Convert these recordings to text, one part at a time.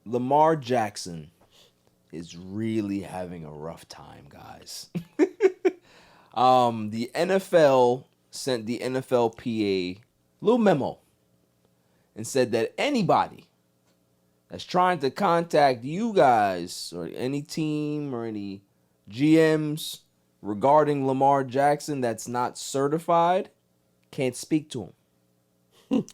Lamar Jackson is really having a rough time, guys. The NFL sent the NFLPA little memo and said that anybody that's trying to contact you guys or any team or any GMs regarding Lamar Jackson that's not certified can't speak to him.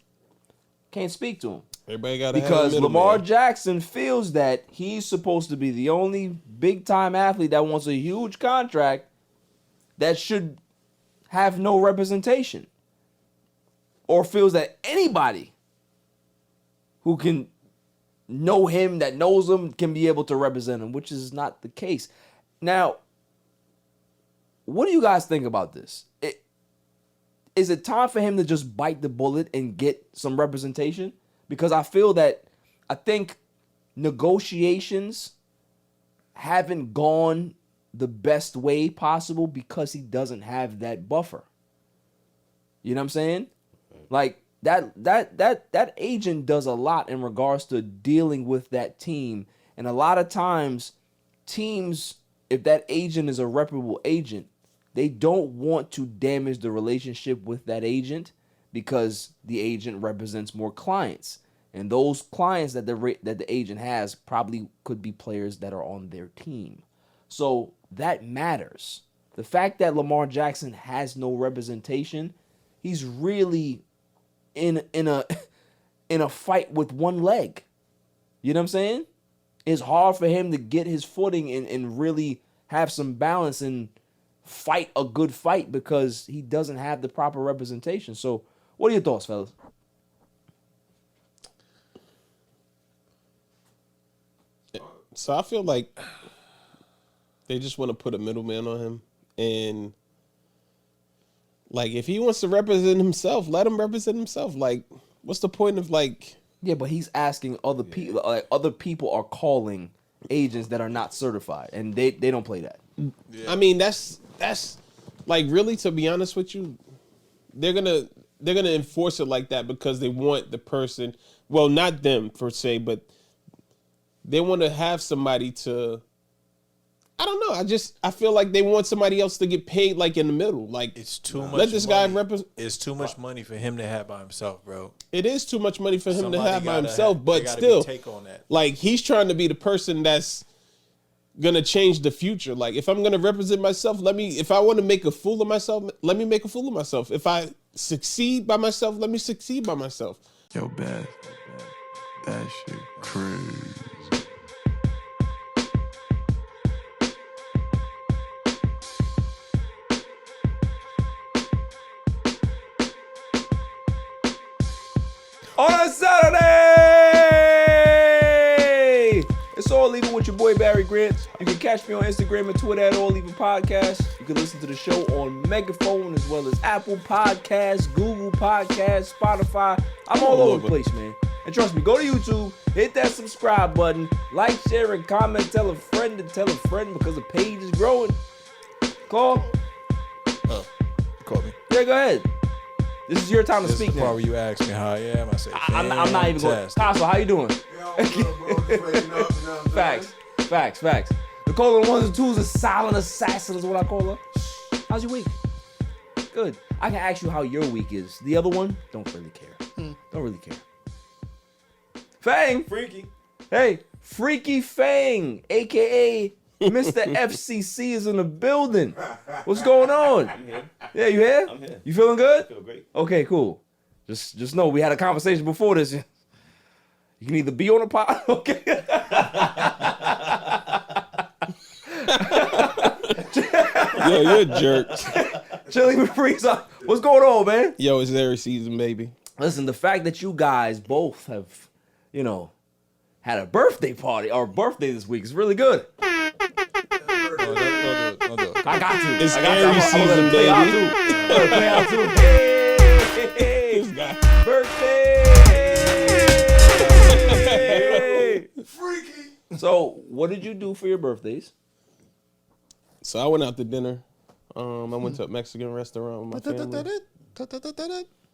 Can't speak to him. Everybody got because Lamar Jackson feels that he's supposed to be the only big time athlete that wants a huge contract that should have no representation, or feels that anybody who can know him, that knows him, can be able to represent him, which is not the case. Now, what do you guys think about this? Is it time for him to just bite the bullet and get some representation? Because I think negotiations haven't gone the best way possible because he doesn't have that buffer. You know what I'm saying? Like that agent does a lot in regards to dealing with that team. And a lot of times teams, if that agent is a reputable agent, they don't want to damage the relationship with that agent because the agent represents more clients. And those clients that the agent has probably could be players that are on their team. So that matters. The fact that Lamar Jackson has no representation, he's really in a fight with one leg. You know what I'm saying? It's hard for him to get his footing and really have some balance and fight a good fight because he doesn't have the proper representation. So what are your thoughts, fellas? So I feel like they just want to put a middleman on him. And, like, if he wants to represent himself, let him represent himself. Like, what's the point of, like... Yeah, but he's asking other people. Like, other people are calling agents that are not certified, and they don't play that. Yeah. I mean, that's like, really, to be honest with you, they're gonna enforce it like that because they want the person. Well, not them per se, but they want to have somebody to. I don't know. I feel like they want somebody else to get paid, like, in the middle. Like, it's too much. Let this guy represent. It's too much money for him to have by himself, bro. It is too much money for him to have by himself, but still, take on that. Like, he's trying to be the person that's gonna change the future. Like, if I'm gonna represent myself, if I want to make a fool of myself, let me make a fool of myself. If I succeed by myself, let me succeed by myself. Yo, Beth, that shit crazy. On a Saturday, it's All Even with your boy Barry Grant. You can catch me on Instagram and Twitter at All Even Podcast. You can listen to the show on Megaphone as well as Apple Podcasts, Google Podcasts, Spotify. I'm all over the place, man. And trust me, go to YouTube, hit that subscribe button, like, share, and comment. Tell a friend to tell a friend because the page is growing. Call. You called me. Yeah, go ahead. This is your time to speak now. This is the part now. where you ask me how I am. I say, I'm not even going. Castle, how you doing? Yeah, I'm good, bro. Just waking up, Facts. Nicole, the ones and twos, a silent assassin is what I call her. How's your week? Good. I can ask you how your week is. The other one, don't really care. Don't really care. Fang. Freaky. Hey, Freaky Fang, a.k.a. Mr. FCC is in the building. What's going on? I'm here. Yeah, you here? I'm here. You feeling good? I feel great. Okay, cool. Just know we had a conversation before this. You can either be on the pod, okay? Yo, you're a jerk. Chili Freeze, what's going on, man? Yo, it's every season, baby. Listen, the fact that you guys both have, had a birthday party or birthday this week is really good. Don't do it. I got to. It's I got to. Aries I'm gonna season, play out baby. too. I'm gonna play out too. Hey, This guy. birthday. Freaky. So, what did you do for your birthdays? So I went out to dinner. I went to a Mexican restaurant with my family.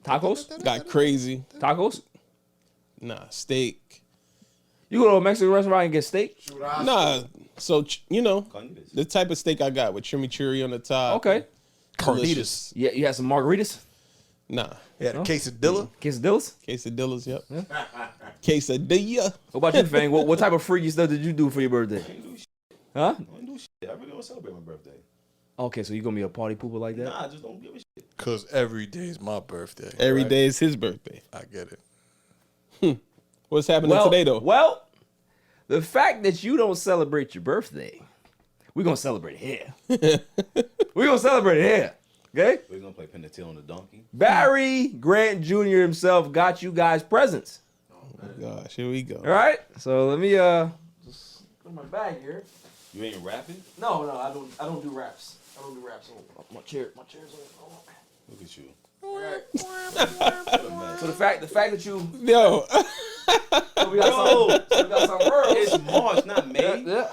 Tacos? Got crazy. Tacos? Nah, steak. You go to a Mexican restaurant and get steak? Nah. So you know the type of steak I got with chimichurri on the top. Okay. Delicious. Yeah, you had some margaritas? Nah. Yeah, the quesadilla. Quesadillas? Quesadillas. Yep. Quesadilla. What about you, Fang? What type of freaky stuff did you do for your birthday? Huh? I don't do shit. I really don't celebrate my birthday. Okay, so you gonna be a party pooper like that? Nah, I just don't give a shit. Cause every day is my birthday. Every right? day is his birthday. I get it. What's happening today though? Well, the fact that you don't celebrate your birthday, we're gonna celebrate it here. We're gonna celebrate it here. Okay? We're gonna play Pentatil on the donkey. Barry Grant Jr. himself got you guys presents. Oh gosh, here we go. All right? So let me just put my bag here. You ain't rapping? No, I don't do raps. I don't do raps. Oh, my chair's on. Look at you. So the fact that you Yo. we got some words. It's March, not May. Yeah.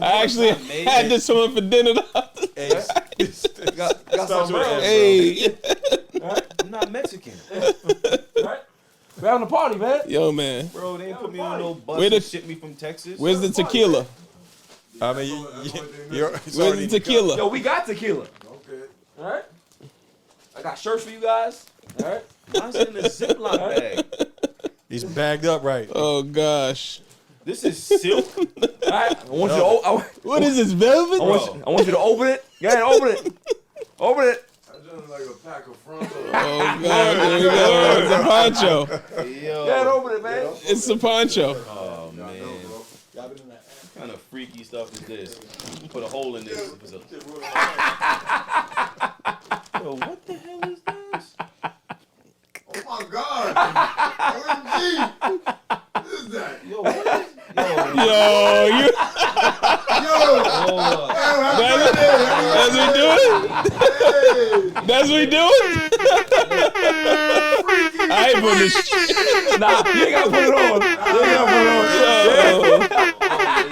I actually had this one for dinner. Got some words. Hey. I'm not Mexican. Right? We're having a party, man. Yo, man. Bro, they ain't put me on no bus Where the- and ship me from Texas. Where's the tequila? I mean, you're Where's the tequila? Yo, we got tequila. Okay. All right. I got shirts for you guys. All right. Mine's in a Ziploc bag. he's bagged up right. Oh gosh. This is silk. All right. I want you to. What is this, velvet? I want you to open it. Go ahead, open it. Open it. I just like a pack of Fronto. Oh god, there you go. It's a poncho. Yo. Go ahead, open it, man. It's a poncho. Oh, man. What kind of freaky stuff is this? Put a hole in this. Yo, what the hell is this? Oh my God! OMG! What is that? Yo, what is Yo, Yo, you. hold up. That's what we doing? That's what we doing? I ain't putting this shit. Nah, you ain't gotta put it on. You ain't gotta put it on.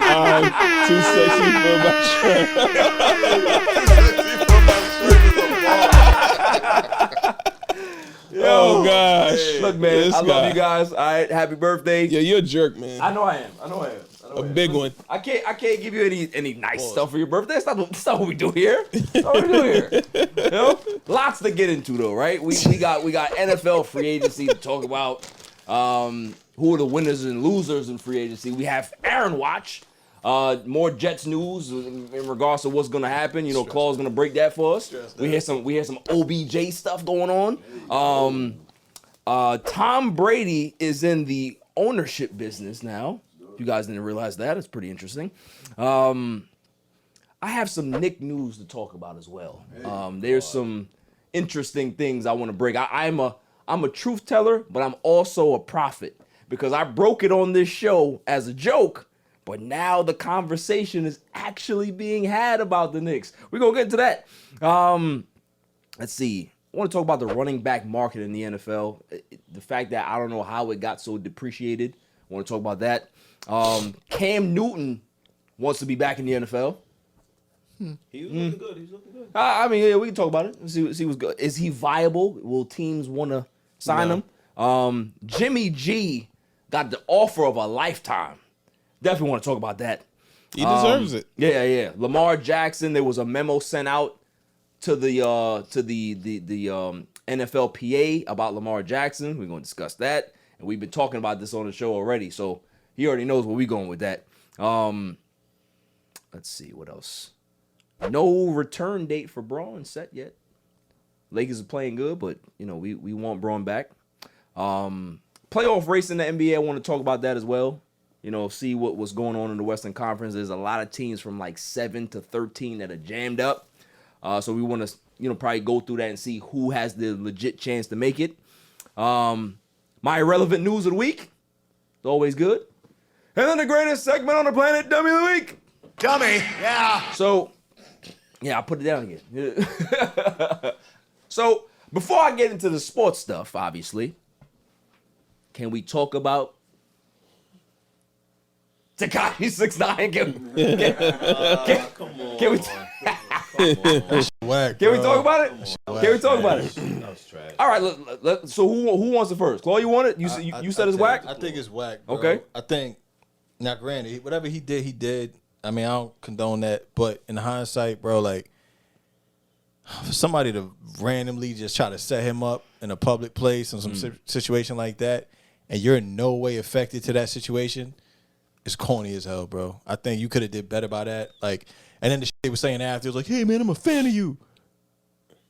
I'm too sexy for my shirt. Oh gosh. Look, man, This I love guy. you guys. All right, happy birthday. Yo, you're a jerk, man. I know I am. A big one. I can't give you any nice stuff for your birthday. That's not what we do here. That's not what we do here. You know? Lots to get into though, right? We got NFL free agency to talk about. Who are the winners and losers in free agency? We have Aaron Watch. More Jets news in regards to what's gonna happen. You know, KLAWS gonna break that for us. We hear some OBJ stuff going on. Tom Brady is in the ownership business now. If you guys didn't realize that, it's pretty interesting. I have some Knick news to talk about as well. There's some interesting things I want to break. I'm a truth teller, but I'm also a prophet because I broke it on this show as a joke. But now the conversation is actually being had about the Knicks. We're going to get into that. Let's see. I want to talk about the running back market in the NFL. The fact that I don't know how it got so depreciated. I want to talk about that. Cam Newton wants to be back in the NFL. He was looking good. I mean, yeah, we can talk about it. See what's good. Is he viable? Will teams want to sign him? Jimmy G got the offer of a lifetime. Definitely want to talk about that. He deserves it. Yeah. Lamar Jackson. There was a memo sent out to the NFLPA about Lamar Jackson. We're going to discuss that, and we've been talking about this on the show already, so he already knows where we're going with that. Let's see what else. No return date for Braun set yet. Lakers are playing good, but you know we want Braun back. Playoff race in the NBA. I want to talk about that as well. You know, see what was going on in the Western Conference. There's a lot of teams from like 7 to 13 that are jammed up. So we want to, probably go through that and see who has the legit chance to make it. My irrelevant news of the week. It's always good. And then the greatest segment on the planet, Dummy of the Week. Dummy, yeah. So, yeah, I put it down again. So, before I get into the sports stuff, obviously, can we talk about Tekashi 6ix9ine? Come on. Can we Whack, can we bro. talk about it? Can we talk about it? It's trash. All right, so who wants it first? Chloe, you want it? You said it's whack? I think it's whack, bro. Okay. I think, now granted, whatever he did, he did. I mean, I don't condone that. But in hindsight, bro, like, for somebody to randomly just try to set him up in a public place in some situation like that, and you're in no way affected to that situation, it's corny as hell, bro. I think you could have did better by that. Like, and then the shit they were saying after, it was like, hey, man, I'm a fan of you.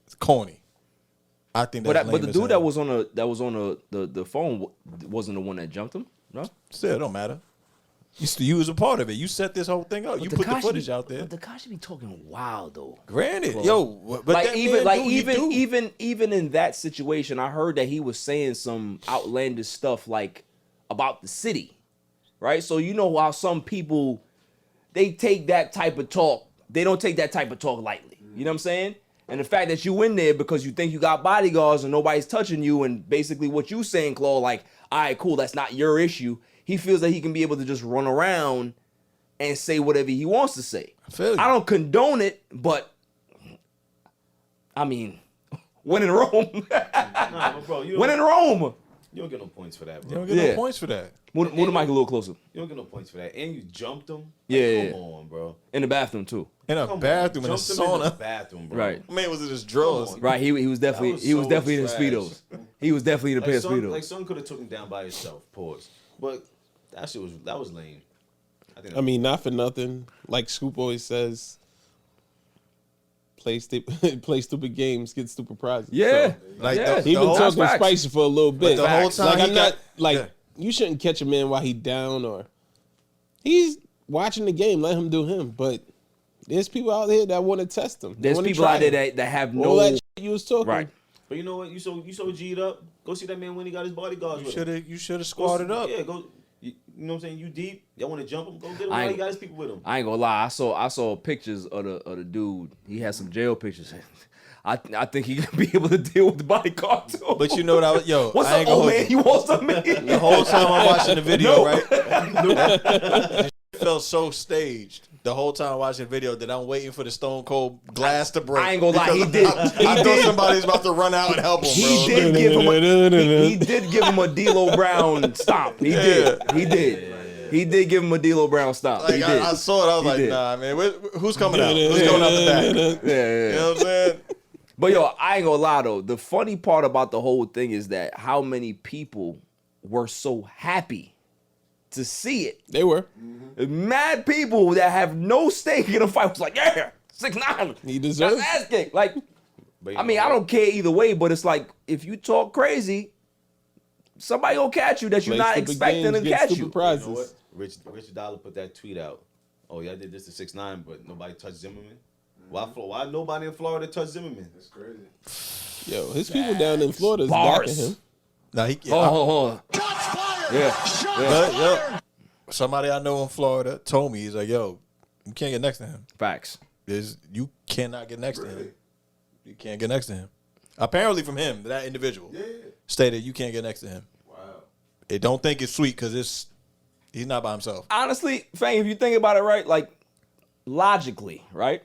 It's corny. I think that's But the dude that was on the phone wasn't the one that jumped him, no? Still, it don't matter. You was a part of it. You set this whole thing up. You put the footage out there. But Tekashi be talking wild though. Granted, Chloe. yo, but like that even man like do, he do. even in that situation, I heard that he was saying some outlandish stuff like about the city, right? So you know how some people they take that type of talk. They don't take that type of talk lightly. You know what I'm saying? And the fact that you in there because you think you got bodyguards and nobody's touching you, and basically what you saying, Claude, like, all right, cool, that's not your issue. He feels that he can be able to just run around and say whatever he wants to say. I don't condone it, but I mean, when in Rome, Nah, but bro, when in Rome, you don't get no points for that, bro. You don't get no points for that. Move the mic a little closer. You don't get no points for that. And you jumped him? Yeah, Come on, bro. In the bathroom too. In a Come bathroom, on. in a Jumped him in the sauna. bathroom, bro. Right. Man, was it his drawers? Come on. Right, he was definitely was he was so definitely in his trash. speedos. He was definitely in a pair of speedos. Like, son could have took him down by himself. Pause. But that was lame. I mean, not for nothing. Like Scoop always says, play stupid games, get stupid prizes. Yeah, So, Like yeah. he been whole talking facts. spicy for a little bit. the whole time like he I'm not got- like yeah. you shouldn't catch a man while he down or he's watching the game. Let him do him. But there's people out there that want to test him. They There's wanna people try out there him. that have All no that shit you was talking. right. But you know what? You so G'd up. Go see that man when he got his bodyguards with him. You should have Go squatted see- up. Yeah, go. You know what I'm saying? You deep. Y'all want to jump him? Go get him I while he ain't- got his people with him. I ain't gonna lie. I saw pictures of the dude. He had some jail pictures. I think he could be able to deal with the bodyguard too. But you know what I was, yo, What's I up, ain't gonna old hold man? you. You want something? The whole time I'm watching the video, No. right? That felt so staged. The whole time watching the video that I'm waiting for the Stone Cold glass to break. I ain't gonna lie, he Because did. I thought somebody's about to run out and help him, bro. He did give him he did give him a D'Lo Brown stomp. He did. He did. He did give him a D'Lo Brown stomp. Like, He did. I saw it. I was He like, did. nah, man. Who's coming out? Who's going out the back? Yeah. You know what I'm saying? But yo, I ain't gonna lie though. The funny part about the whole thing is that how many people were so happy to see it. They were. Mad people that have no stake in a fight was like, yeah, 6'9". He deserves That's ass kick. Like, But you I mean, know I what? don't care either way, but it's like if you talk crazy, somebody gonna catch you that you're Play not stupid expecting games, to get catch stupid you. prizes. You know what? Rich Dollar put that tweet out. Oh, yeah, I did this to 6'9", but nobody touched Zimmerman. Why nobody in Florida touched Zimmerman? That's crazy. Yo, his people down in Florida is Bars. backing him. Nah, he, Hold on. Yeah. but, yo, somebody I know in Florida told me, he's like, yo, you can't get next to him. Facts. You cannot get next to him. You can't get next to him. Apparently from him, that individual stated you can't get next to him. Wow. They don't think it's sweet because he's not by himself. Honestly, Fang, if you think about it right, like logically, right?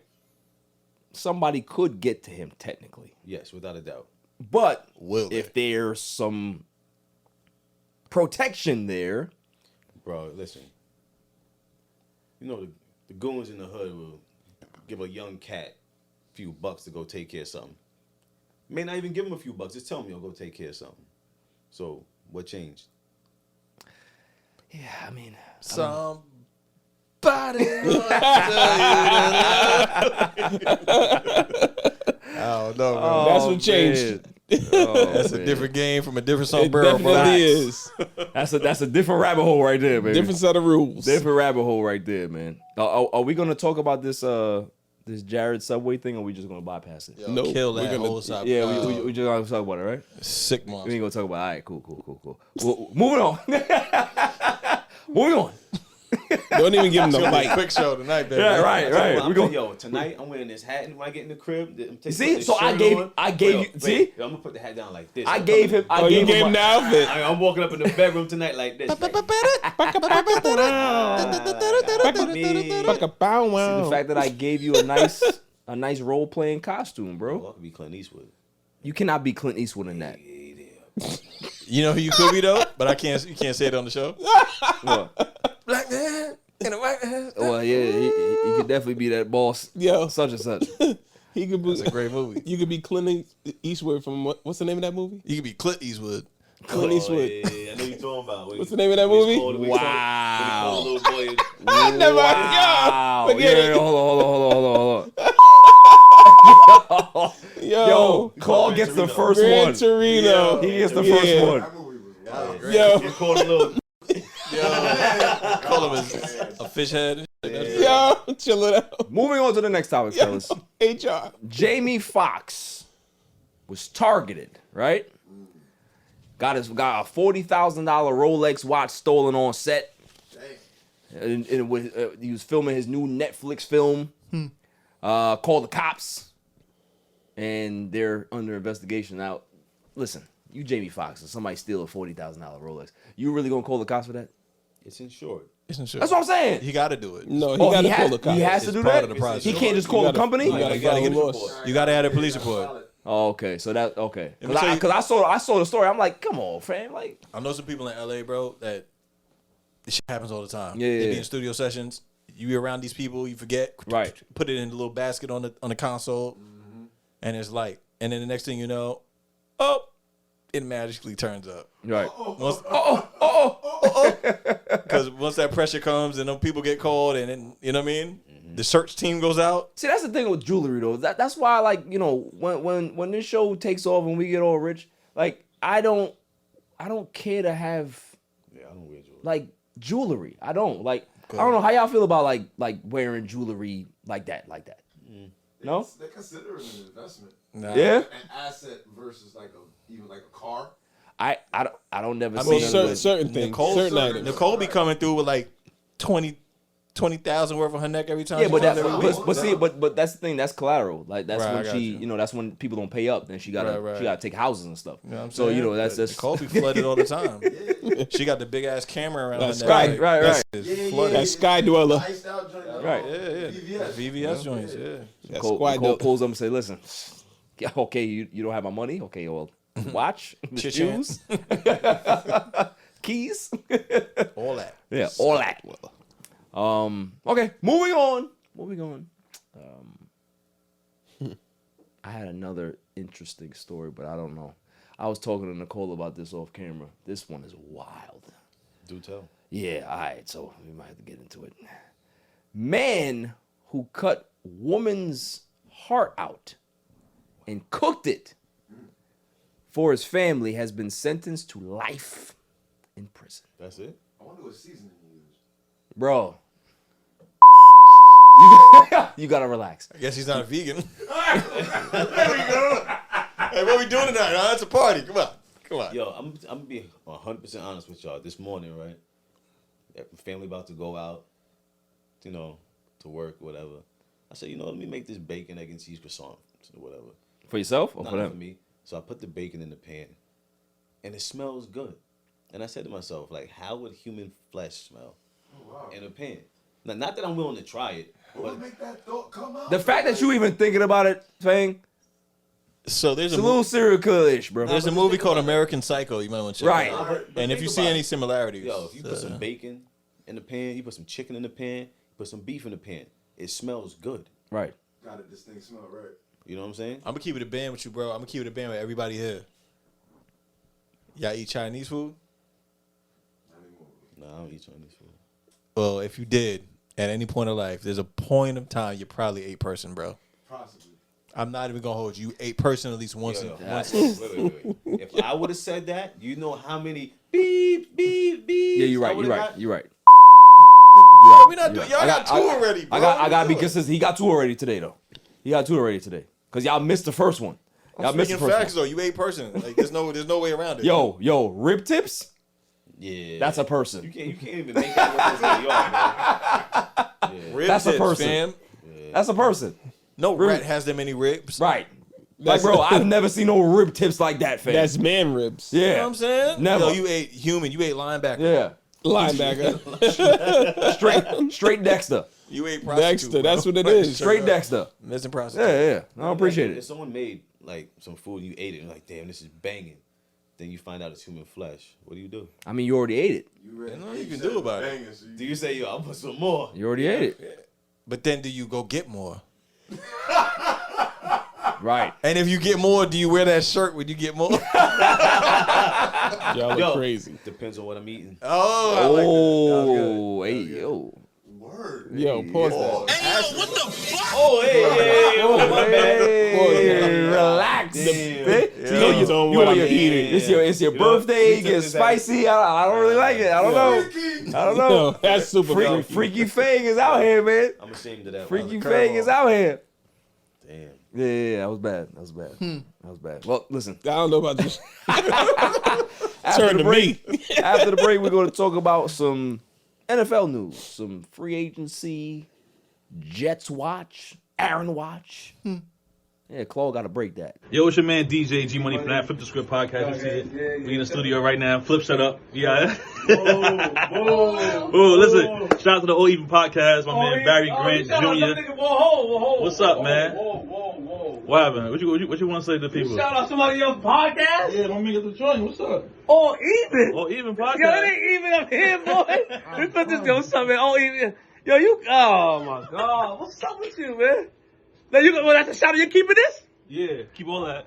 Somebody could get to him technically. Yes, without a doubt. But Will if they? there's some protection there, Bro, listen. You know, the goons in the hood will give a young cat a few bucks to go take care of something. May not even give him a few bucks. Just tell him you'll go take care of something. So, what changed? yeah, I mean, Somebody. I don't know, bro. That's what changed. That's a different game from a different It sombrero, bro. definitely is. that's a different rabbit hole right there, baby. Different set of rules. Different rabbit hole right there, man. Are we gonna talk about this this Jared Subway thing, or are we just gonna bypass it? Yo, Nope, kill we're that gonna- whole side. Yeah, we just gonna talk about it, right? sick We monster. ain't gonna talk about it. All right, cool. Well, moving on. Moving on. Don't even give him the It's gonna be a mic. quick show tonight, baby. Yeah, right. I'm We go. yo, tonight I'm wearing this hat, and when I get in the crib, I'm taking See? this So I shirt gave- on. I gave Yo, you- wait, see? yo, I'm gonna put the hat down like this. I gave him. Oh, you gave him the outfit. I'm walking up in the bedroom tonight like this. Like, Bow The wow. fact that I gave you a nice role playing costume, I bro. could be Clint Eastwood. You cannot be Clint Eastwood in that. You know who you could be though, but you can't say it on the show. What? Black man in a white man. Well, yeah, he could definitely be that boss. Yo. Such and such. He could be. It's a great movie. You could be Clint Eastwood from what's the name of that movie? You could be Clint Eastwood. Clint Eastwood. Yeah, I know you're talking about. What's the name of that movie? Wow. I never. Wow. Yo, forget it. Hold on. Yo, Claw gets the first Gran one. Torino. He gets the first one. That movie was wild. Yo, You called a little. Call him a fish head. yo, chill it out. Moving on to the next topic, fellas. HR. Jamie Foxx was targeted, right? Got a $40,000 Rolex watch stolen on set. And he was filming his new Netflix film called The Cops. And they're under investigation now. Listen, you Jamie Foxx, if somebody steal a $40,000 Rolex, you really gonna call the cops for that? It's insured. That's That's what I'm saying. He got to do it. No, he Oh, got to has- call the cops. He has to It's do part that. of the process. He can't just call the company. You gotta gotta get get lost. You got to add a police report. Oh, okay, so that okay. Let me tell you- Because I saw the story. I'm like, come on, fam. Like, I know some people in LA, bro, that this shit happens all the time. Yeah, They yeah. be in studio sessions. You be around these people, you forget. Right. Put it in a little basket on the console, and it's like, and then the next thing you know, it magically turns up. right. Because once that pressure comes and then people get called, and then you know what I mean, the search team goes out. See, that's the thing with jewelry though. That's why, like, you know, when this show takes off and we get all rich, like, I don't care to have Yeah, I don't wear jewelry. like jewelry. I don't like. I don't know how y'all feel about like wearing jewelry like that. No. They consider it an investment, Nah. Yeah. an asset versus even like a car. I don't never I see mean, none of Certain, this. certain things, Nicole, certain items. Nicole be coming through with like 20,000 worth on her neck every time. Yeah, she but comes that, every week. but that's the thing. That's collateral. Like that's Right, I when got she, you. you know, that's when people don't pay up. Then she gotta Right. she gotta take houses and stuff. You know what I'm So saying? you know that's Nicole be flooded all the time. She got the big ass camera around That's her neck. right, Like, right, that's- right. it's flooded. That Sky Dweller. Iced out joint. Right. Yeah. VVS. VVS joints, yeah. That Nicole Sky Dweller. pulls up and say, "Listen, yeah, okay, you don't have my money. Okay, well, watch, the Cha-ching. shoes, keys, All that. yeah, all that." Okay, moving on. I had another interesting story, but I don't know. I was talking to Nicole about this off camera. This one is wild. Do tell. Yeah, all right, so we might have to get into it. Man who cut woman's heart out and cooked it for his family has been sentenced to life in prison. That's it. I wonder what seasoning you use. Bro, you gotta relax. I guess he's not a vegan. There we go. Hey, what we doing tonight? Huh? It's a party. Come on. Yo, I'm gonna be 100% honest with y'all. This morning, right? Family about to go out, you know, to work, whatever. I said, you know, let me make this bacon, egg, and cheese croissant, or whatever. For yourself or Not for for them? me. So I put the bacon in the pan, and it smells good. And I said to myself, like, how would human flesh smell in a pan? Now, not that I'm willing to try it, What but would make that thought come out? The fact that you even thinking about it, Fang, So there's it's a little serial killer-ish, bro. There's a movie called American Psycho. You might want to check Right. it out. But And if think you see about any it. similarities, Yo, if you put some bacon in the pan, you put some chicken in the pan, you put some beef in the pan, it smells good. Right. Got it. This thing smell right. You know what I'm saying? I'm gonna keep it a band with you, bro. I'm gonna keep it a band with everybody here. Y'all eat Chinese food? Not anymore. Nah, I don't eat Chinese food. Well, if you did, at any point of life, there's a point of time you're probably 8-person, bro. Possibly. I'm not even gonna hold you. 8-person at least once. Yo, once. wait. If I would have said that, you know how many beep, beep, beep. Yeah, you're right. I You're would've right. got? You're right. We not doing. Y'all I got two already, bro. I gotta be consistent. He got 2 already today, though. He got 2 already today. Cause y'all missed the first one. Y'all missed the Speaking first facts one. though, you 8-person. Like there's no way around it. Yo, rib tips? Yeah. That's a You person. can't even make that reference in your yard, man. Rib That's a tips, person. fam. That's a person. No rat has that many ribs. Right. Like, bro, I've never seen no rib tips like that, fam. That's man ribs. yeah. You know what I'm saying? Never. Yo, you ate human. You ate linebacker. Yeah. Linebacker. Straight Dexter. You ate prostitute. Dexter, bro. that's what it is. Straight Dexter. Missing prostitute. Yeah. I don't appreciate If it. someone made like some food and you ate it and like, damn, this is banging. Then you find out it's human flesh. What do? I mean, you already ate it. Ain't nothing you can do about it. Do you say, yo, I want some more? You already ate it. But then do you go get more? Right. And if you get more, do you wear that shirt when you get more? Y'all look crazy. Depends on what I'm eating. Oh, I like that. Oh, hey, yo. Word. Yo, pause that. Oh, hey, my bad. Hey, relax. Depends on You what want I'm your eating. It's your birthday. You get spicy. I don't really like it. I don't know. I don't know. Yo, that's super funny. Freaky Fang is out here, man. I'm ashamed of that. Freaky one. Fang is out here. Damn. Yeah, that was bad. That was bad. Well, listen. I don't know about this. After Turn the to break, me. after the break, we're going to talk about some NFL news, some free agency, Jets watch, Aaron watch. Yeah, Claw got to break that. Yo, it's your man DJ G Money from that Flip the Script podcast. You see it? We in the studio right now. Flip, shut up. Yeah. Oh, listen. Shout out to the All Even podcast. My man Barry Grant Jr. What's up, man? What happened? What you want to say to the people? Shout out somebody else's podcast? Yeah, my man get the joint. What's up? All even. All Even podcast. Yo, it ain't even up here, boy. We put this yo something. All even. Yo, you. Oh my God. What's up with you, man? Now you. Well, that's a shout out. You keeping this? Yeah, keep all that.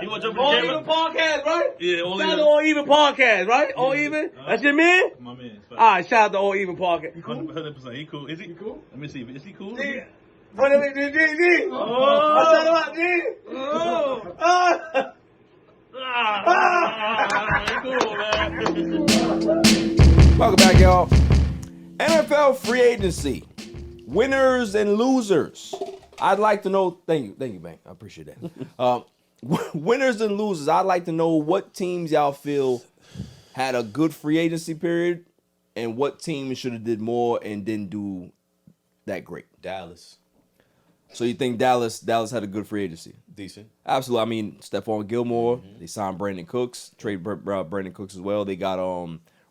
You want to jump All in the even camera? podcast, right? Yeah, all Shout out even. to All Even podcast, right? All even. That's your man. My man. All right, shout out to All Even podcast. 100%. He cool. Is he cool? Let me see. Is he cool? D. What is it, D? Oh. Shout out, D. Oh. Welcome back, y'all. NFL free agency. Winners and losers. I'd like to know. Thank you, Bank. I appreciate that. Winners and losers. I'd like to know what teams y'all feel had a good free agency period, and what teams should have did more and didn't do that great. Dallas. So you think Dallas had a good free agency? Decent. Absolutely. I mean, Stephon Gilmore. They signed Brandon Cooks. Trade Brandon Cooks as well. They got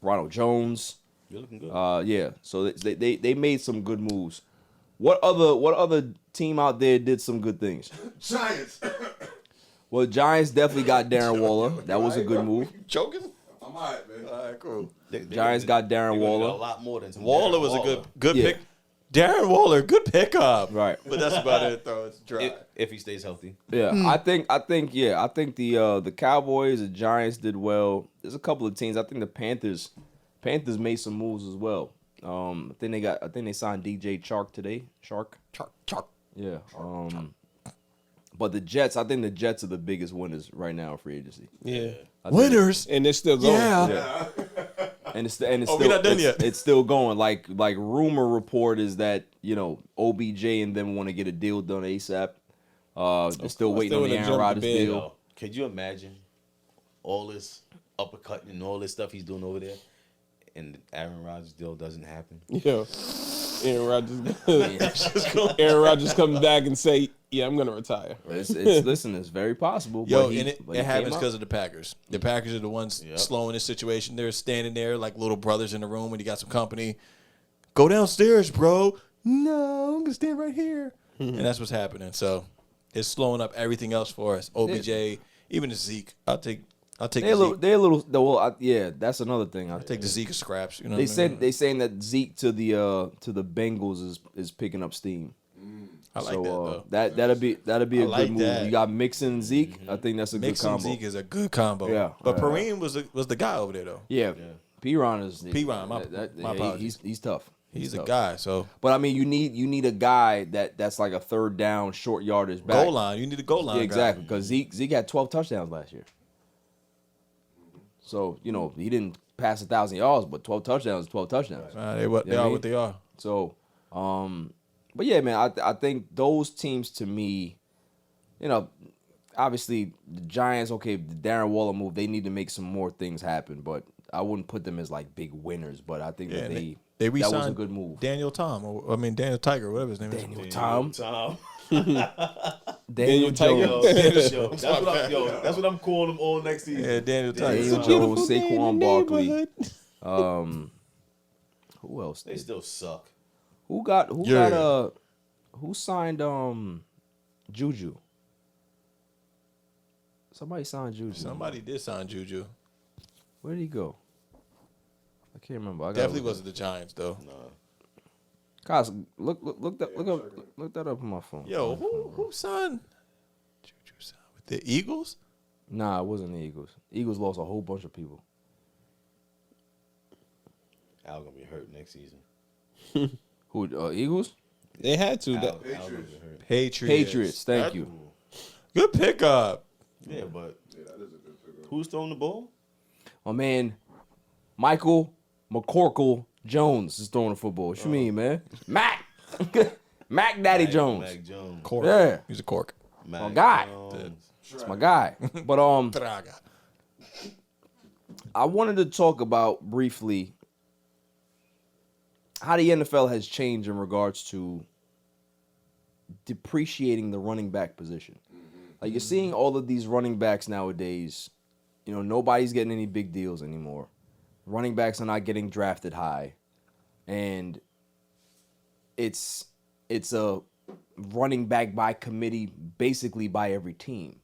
Ronald Jones. You're looking good. Yeah. So they made some good moves. What other team out there did some good things? Giants. Well, Giants definitely got Darren Waller. That was a good move. Choking? I'm all right, man. All right, cool. Giants got Darren Waller. A lot more than some Waller Darren was Waller. a good Yeah. pick. Darren Waller, good pickup. Right. But that's about it, though. It's dry. If he stays healthy. Yeah, I think the Cowboys, the Giants did well. There's a couple of teams. I think the Panthers made some moves as well. I think they signed DJ Chark today. Chark. Yeah. But the Jets, I think the Jets are the biggest winners right now in free agency. Yeah. Winners. And they're still going. Yeah. And it's Oh, still, we're not done yet. It's still going. Like rumor report is that OBJ and them want to get a deal done ASAP. They're still waiting on the wanna Aaron jump the Rodgers bed. deal. Yo, could you imagine all this uppercutting and all this stuff he's doing over there, and the Aaron Rodgers deal doesn't happen? Yo. Aaron Rodgers comes back and say, "Yeah, I'm gonna retire." Listen, it's very possible. Yo, but he and it came happens up. because of the Packers. The Packers are the ones slowing this situation. They're standing there like little brothers in the room when you got some company. Go downstairs, bro. No, I'm going to stand right here. And that's what's happening. So it's slowing up everything else for us. OBJ, even the Zeke. I'll take They're a little. Well, yeah, that's another thing. I'll take the Zeke scraps. You know, They said they saying that Zeke to the Bengals is picking up steam. I like that though. That'll be a like good move. that. You got Mixon and Zeke. I think that's a Mixon good combo. Zeke is a good combo. Yeah. But Perrine was the guy over there though. Yeah. P-Ron is P-Ron, my apologies. he's tough. He's a tough. guy. So But I mean, you need a guy that's like a third down, short yardage back. goal line. You need a goal line. Yeah, guy. exactly. Because Zeke had 12 touchdowns last year. So he didn't pass 1,000 yards, but 12 touchdowns is 12 touchdowns. They You know what I are mean? what they are. So, but yeah, man, I think those teams to me, obviously the Giants, okay, the Darren Waller move, they need to make some more things happen, but I wouldn't put them as like big winners, but I think that they that was a re-signed good move. Daniel Tiger, whatever his name is. Daniel Tom. Tom. Daniel Tiger. Jones. Yo, that's what I'm calling him all next season. Yeah, Daniel Tiger. Daniel Jones, Saquon Barkley. Who else? They still suck. Who signed Juju? Somebody signed Juju. Somebody did sign Juju. Where did he go? I can't remember. I Definitely wasn't the Giants though. Guys, look that up on my phone. Yo, who signed Juju? Signed with the Eagles? Nah, it wasn't the Eagles. Eagles lost a whole bunch of people. Al gonna be hurt next season. Who? Eagles? They had to. Al gonna be hurt. Patriots. Thank you. Good pickup. Yeah, but who's throwing the ball? My man, Michael McCorkle Jones is throwing the football. What you mean, man? Mac. Mac Daddy Jones. Mac Jones. Cork. Yeah. He's a cork. Mac guy. Jones. It's my guy. But Traga. I wanted to talk about briefly how the NFL has changed in regards to depreciating the running back position. Like you're seeing all of these running backs nowadays, nobody's getting any big deals anymore. Running backs are not getting drafted high. And it's a running back by committee basically by every team.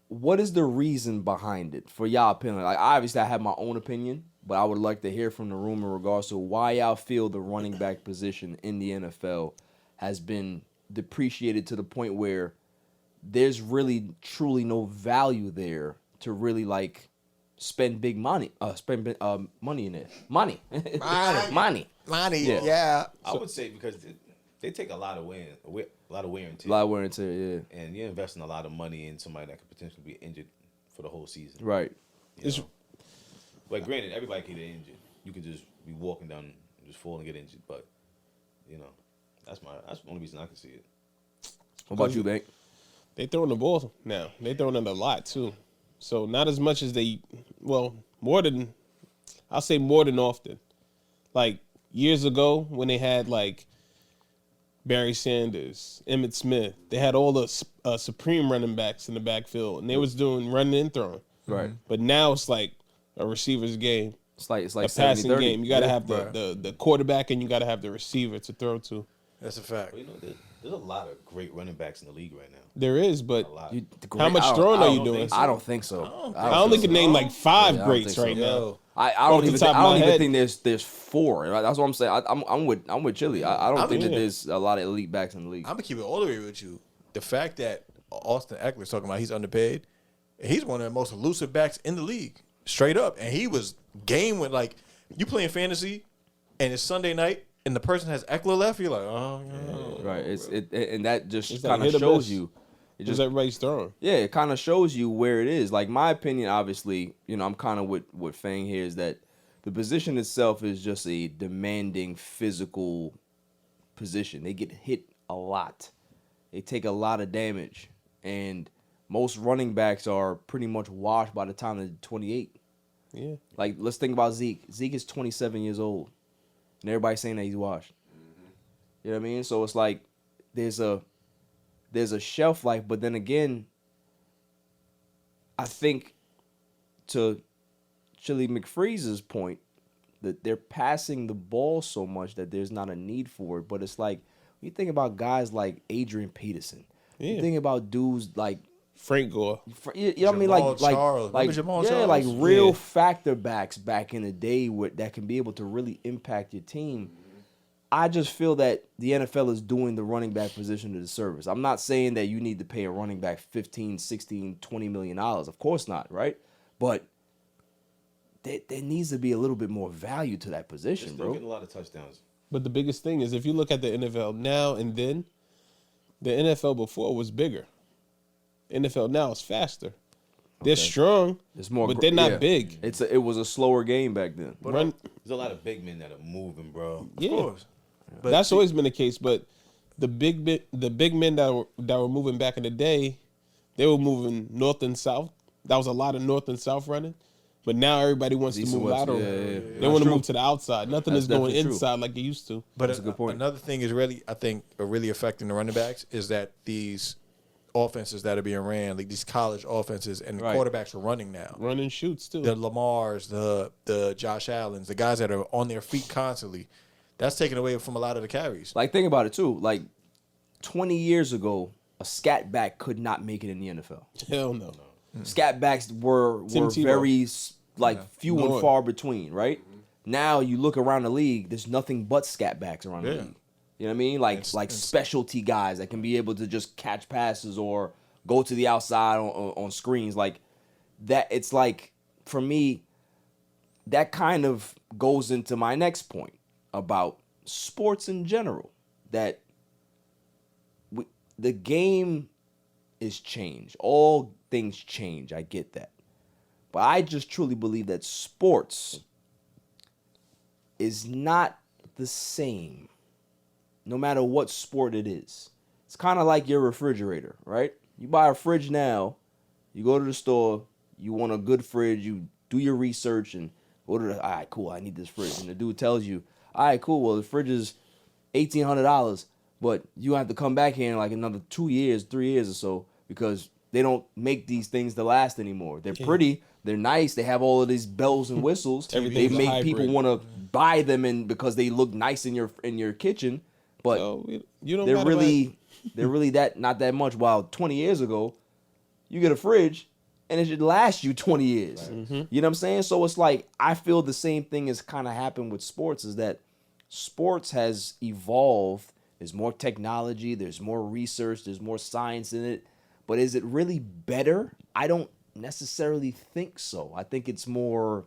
What is the reason behind it for y'all opinion? Like obviously I have my own opinion, but I would like to hear from the room in regards to why y'all feel the running back position in the NFL has been depreciated to the point where there's really truly no value there to really like spend big money, money in it. Money. Yeah. I would say because they take a lot of wear and tear. A lot of wear and tear, yeah. And you're investing a lot of money in somebody that could potentially be injured for the whole season. Right. You know? But granted, everybody can get injured. You could just be walking down and just fall and get injured. But, that's the only reason I can see it. What about you, Bank? They throwing the ball now. They throwing it a lot too. So not as much as more than often. Like years ago when they had like Barry Sanders, Emmitt Smith, they had all the supreme running backs in the backfield, and they was doing running and throwing. Right. But now it's like a receiver's game. It's like a passing 70-30. game. You got to have the quarterback, and you got to have the receiver to throw to. That's a fact. Well, there's a lot of great running backs in the league right now. There is, but A lot. how much throwing are you doing? I don't think so. I only can name like 5 Yeah, I don't greats think so. right now. I Off don't the top of my even head. think there's 4. Right? That's what I'm saying. I'm with Chili. I don't think that there's a lot of elite backs in the league. I'm gonna keep it all the way with you. The fact that Austin Eckler's talking about he's underpaid, he's one of the most elusive backs in the league, straight up. And he was game with like you playing fantasy, and it's Sunday night, and the person has Eckler left. You're like, oh, yeah. Right. And that just It's like kind of hit or shows miss. you. It Just everybody's throwing. Yeah, it kind of shows you where it is. Like my opinion, obviously, I'm kind of with Fang here is that the position itself is just a demanding physical position. They get hit a lot. They take a lot of damage, and most running backs are pretty much washed by the time they're 28. Yeah. Like let's think about Zeke. Zeke is 27 years old, and everybody's saying that he's washed. You know what I mean? So it's like there's a shelf life, but then again, I think to Chili McFreeze's point that they're passing the ball so much that there's not a need for it. But it's like when you think about guys like Adrian Peterson, you think about dudes like Frank Gore. you know what I mean, like Charles. like Remember Jamal yeah, Charles? like real Yeah. factor backs back in the day that can be able to really impact your team. I just feel that the NFL is doing the running back position a disservice. I'm not saying that you need to pay a running back $15, $16, $20 million. Of course not, right? But there needs to be a little bit more value to that They're position, still bro. getting a lot of touchdowns. But the biggest thing is if you look at the NFL now and then, the NFL before was bigger. NFL now is faster. They're strong, It's more, but they're not yeah. big. It was a slower game back then. Run, There's a lot of big men that are moving, bro. yeah. Of course. But That's always been the case. But the big men that were moving back in the day, they were moving north and south. That was a lot of north and south running. But now everybody wants East to and move west, lateral. yeah. They That's want to true. move to the outside. Nothing That's is going definitely true. inside like it used to. But That's a good point. Another thing is really, I think, really affecting the running backs is that these offenses that are being ran, like these college offenses, and the Right. quarterbacks are running now. Running shoots too. The Lamars, the Josh Allens, the guys that are on their feet constantly. That's taken away from a lot of the carries. Like, think about it, too. Like, 20 years ago, a scat back could not make it in the NFL. Hell no. Scat backs were Tim Tebow. very few and Gone. far between, right? Now you look around the league, there's nothing but scat backs around the league. You know what I mean? Like specialty guys that can be able to just catch passes or go to the outside on screens like that. It's like, for me, that kind of goes into my next point about sports in general, that the game is changed. All things change. I get that. But I just truly believe that sports is not the same no matter what sport it is. It's kind of like your refrigerator, right? You buy a fridge now, you go to the store, you want a good fridge, you do your research and go to the, all right, cool, I need this fridge. And the dude tells you, all right, cool, well, the fridge is $1,800, but you have to come back here in like another 2 years, 3 years or so, because they don't make these things to last anymore. They're pretty, they're nice, they have all of these bells and whistles. They Everything's a make hybrid. people want to buy them because they look nice in your kitchen, but You don't they're gotta really that not that much. While 20 years ago, you get a fridge and it should last you 20 years. You know what I'm saying? So it's like, I feel the same thing has kind of happened with sports, is that sports has evolved. There's more technology, there's more research, there's more science in it. But is it really better? I don't necessarily think so. I think it's more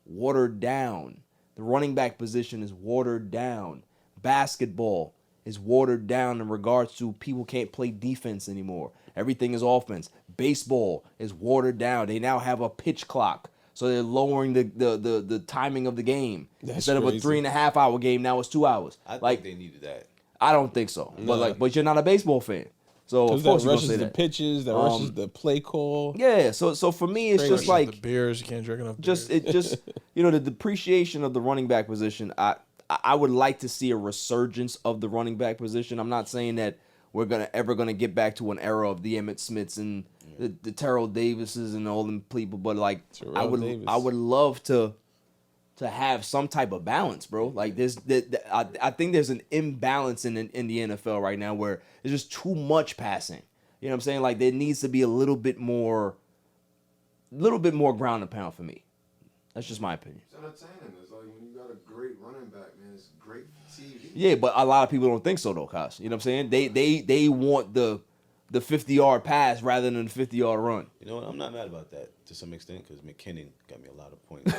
watered down. The running back position is watered down. Basketball is watered down in regards to people can't play defense anymore. Everything is offense. Baseball is watered down. They now have a pitch clock, so they're lowering the timing of the game. Instead of a 3.5 hour game, now it's 2 hours. I think they needed that. I don't think so. Nah. But you're not a baseball fan, so of course that you're gonna rushes say the that. pitches, that rushes the play call. Yeah. So for me, it's just The like beers, you can't drink enough beers. the depreciation of the running back position. I would like to see a resurgence of the running back position. I'm not saying that we're ever gonna get back to an era of the Emmitt Smiths and the Terrell Davises and all them people, but like I would love to have some type of balance, bro. Like I think there's an imbalance in the NFL right now where there's just too much passing. You know what I'm saying? Like there needs to be a little bit more ground and pound for me. That's just my opinion. It's entertaining. It's like when you got a great running back, man, it's great for TV. Yeah, but a lot of people don't think so though, Kosh. You know what I'm saying? They want the 50-yard pass rather than the 50-yard run. You know what? I'm not mad about that to some extent because McKinnon got me a lot of points.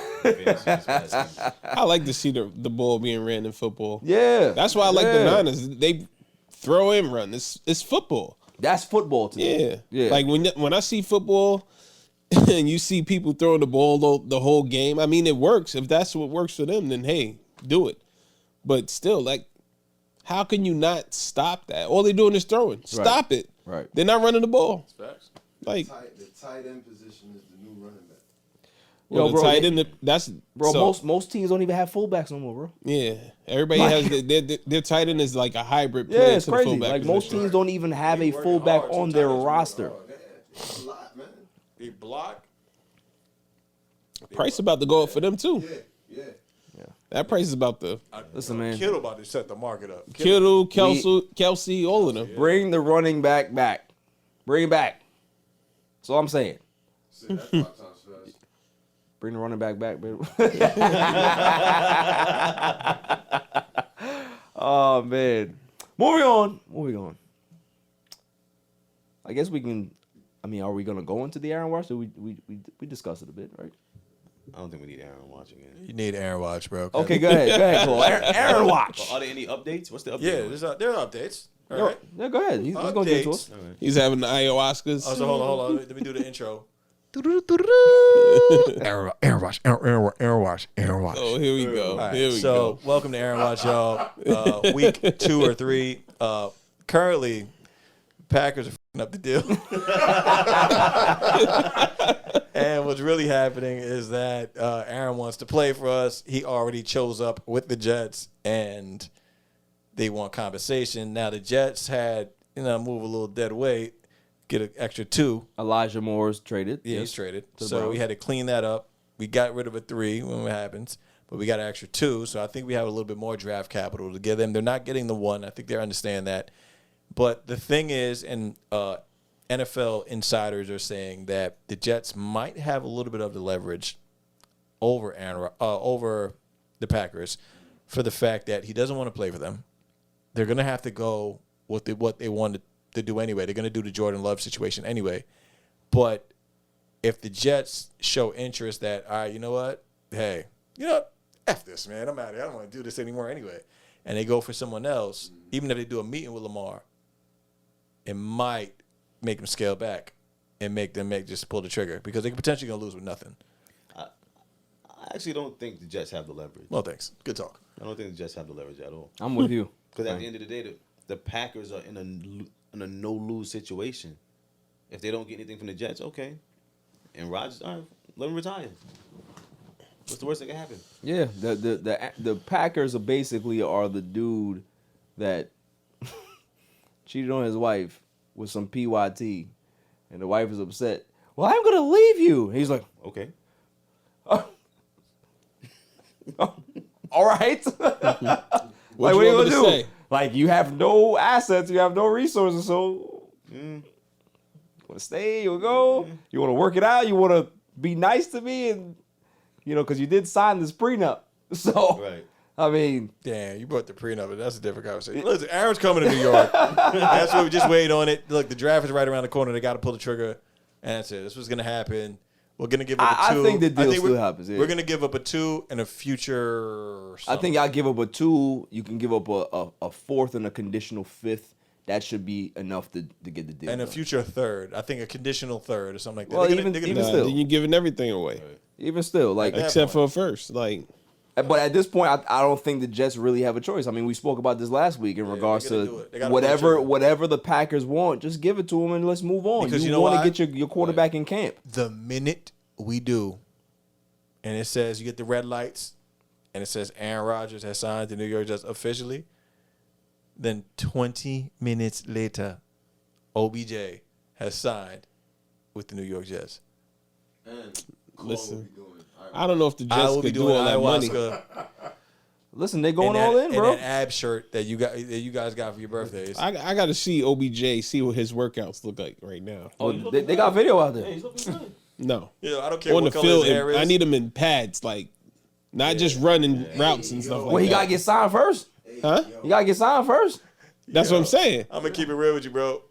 I like to see the ball being ran in football. Yeah. That's why I like the Niners. They throw and run. It's football. That's football to me. Yeah. Like when I see football and you see people throwing the ball the whole game, I mean, it works. If that's what works for them, then hey, do it. But still, like, how can you not stop that? All they're doing is throwing. Stop it. Right. They're not running the ball. Facts. Like, The tight end position is the new running back. well, Yo, the bro, tight end, that's Bro, so, most teams don't even have fullbacks no more, bro. yeah. Everybody has their tight end is like a hybrid. Yeah, player it's to the crazy. fullback Like most position. teams don't even have a Working fullback hard, on two their tight ends working roster. Oh, yeah. It's a lot, man. They block. Price about to go up for them too. Yeah. That price is about to Listen, man. Kittle about to set the market up. Kittle, Kelsey, all of them. Bring the running back back. Bring it back. That's all I'm saying. See, that's 5 times fast. Bring the running back back, baby. Oh man. Moving on. I guess we can. I mean, are we gonna go into the Aaron Watch? We discussed it a bit, right? I don't think we need Aaron Watch again. You need Aaron Watch, bro. Okay, go ahead, Cole. Aaron Watch. Are there any updates? What's the update? Yeah, there are updates. All right. Yeah, go ahead. He's gonna do it to us. All right. He's having the ayahuascas. Oh, so hold on. Let me do the intro. Aaron Watch. Oh, here we go. All right, Here we so go. welcome to Aaron Watch, y'all. Week 2 or 3. Currently, Packers are f***ing up the deal. And what's really happening is that Aaron wants to play for us. He already chose up with the Jets, and they want compensation. Now, the Jets had, move a little dead weight, get an extra 2. Elijah Moore's traded. Yeah, Yes. he's traded. To the So we Browns. had to clean that up. We got rid of a 3 when it happens, but we got an extra 2. So I think we have a little bit more draft capital to give them. They're not getting the 1. I think they understand that. But the thing is, and NFL insiders are saying that the Jets might have a little bit of the leverage over over the Packers for the fact that he doesn't want to play for them. They're going to have to go with what they wanted to do anyway. They're going to do the Jordan Love situation anyway. But if the Jets show interest that, all right, you know what? Hey, you know what? F this, man. I'm out of here. I don't want to do this anymore anyway. And they go for someone else, even if they do a meeting with Lamar, it might make them scale back and make them just pull the trigger because they're potentially going to lose with nothing. I actually don't think the Jets have the leverage. Well, thanks. Good talk. I don't think the Jets have the leverage at all. I'm with you. Because at the end of the day, the Packers are in a no-lose situation. If they don't get anything from the Jets, okay. And Rodgers, all right, let him retire. What's the worst that can happen? Yeah, the Packers are basically the dude that cheated on his wife with some PYT, and the wife is upset. Well, I'm gonna leave you. He's like, Okay. all right. Like, What what you are you want gonna me to do? say? Like, you have no assets, you have no resources, so you wanna stay, you wanna go, you wanna work it out, you wanna be nice to me, and because you did sign this prenup. So Right. I mean, Damn, you brought the prenup, but that's a different conversation. Listen, Aaron's coming to New York. That's what we just wait on it. Look, the draft is right around the corner. They got to pull the trigger, and that's it. This was going to happen. We're going to give up a 2. I think the deal still happens. Yeah. We're going to give up a 2 and a future. I think y'all give up a 2. You can give up a 4th and a conditional 5th. That should be enough to get the deal. And a done. future 3rd. I think a conditional 3rd or something like that. Well, They're even gonna- still. Then you're giving everything away, Even still, like, except for a first. Like, but at this point, I don't think the Jets really have a choice. I mean, we spoke about this last week in regards they're gonna do to it. They gotta pull the trigger. whatever the Packers want, just give it to them and let's move on. Because you you know want why? to get your quarterback in camp. the minute we do, and it says you get the red lights, and it says Aaron Rodgers has signed the New York Jets officially, then 20 minutes later, OBJ has signed with the New York Jets. And listen, Chloe doing I don't know if the I Jets will be could do doing all that money. ayahuasca Listen, they're going and all that, in, bro. And that ab shirt that you guys got for your birthdays. I got to see OBJ, see what his workouts look like right now. They got video out there. He's looking good. No, Yeah, I don't care on what the color field, his hair is. I need him in pads, like not just running routes and stuff like Well, he that. got to get signed first. Huh? You got to get signed first. That's what I'm saying. I'm gonna keep it real with you, bro.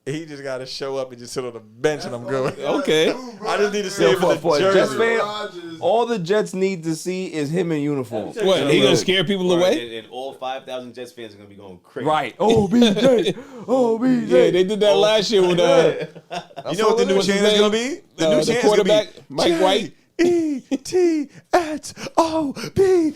He just got to show up and just sit on the bench, and I'm good. Okay. I just need to see Yo, him in for the a Jets jersey. fan, Rodgers. all the Jets need to see is him in uniform. What? He gonna scare people away? And all 5,000 Jets fans are going to be going crazy. Right. OBJ. OBJ. Yeah, they did that last year with You know what the new What's his chant is name? gonna be? The new The chant is gonna quarterback, be Mike White. G-E-T-S-O-B.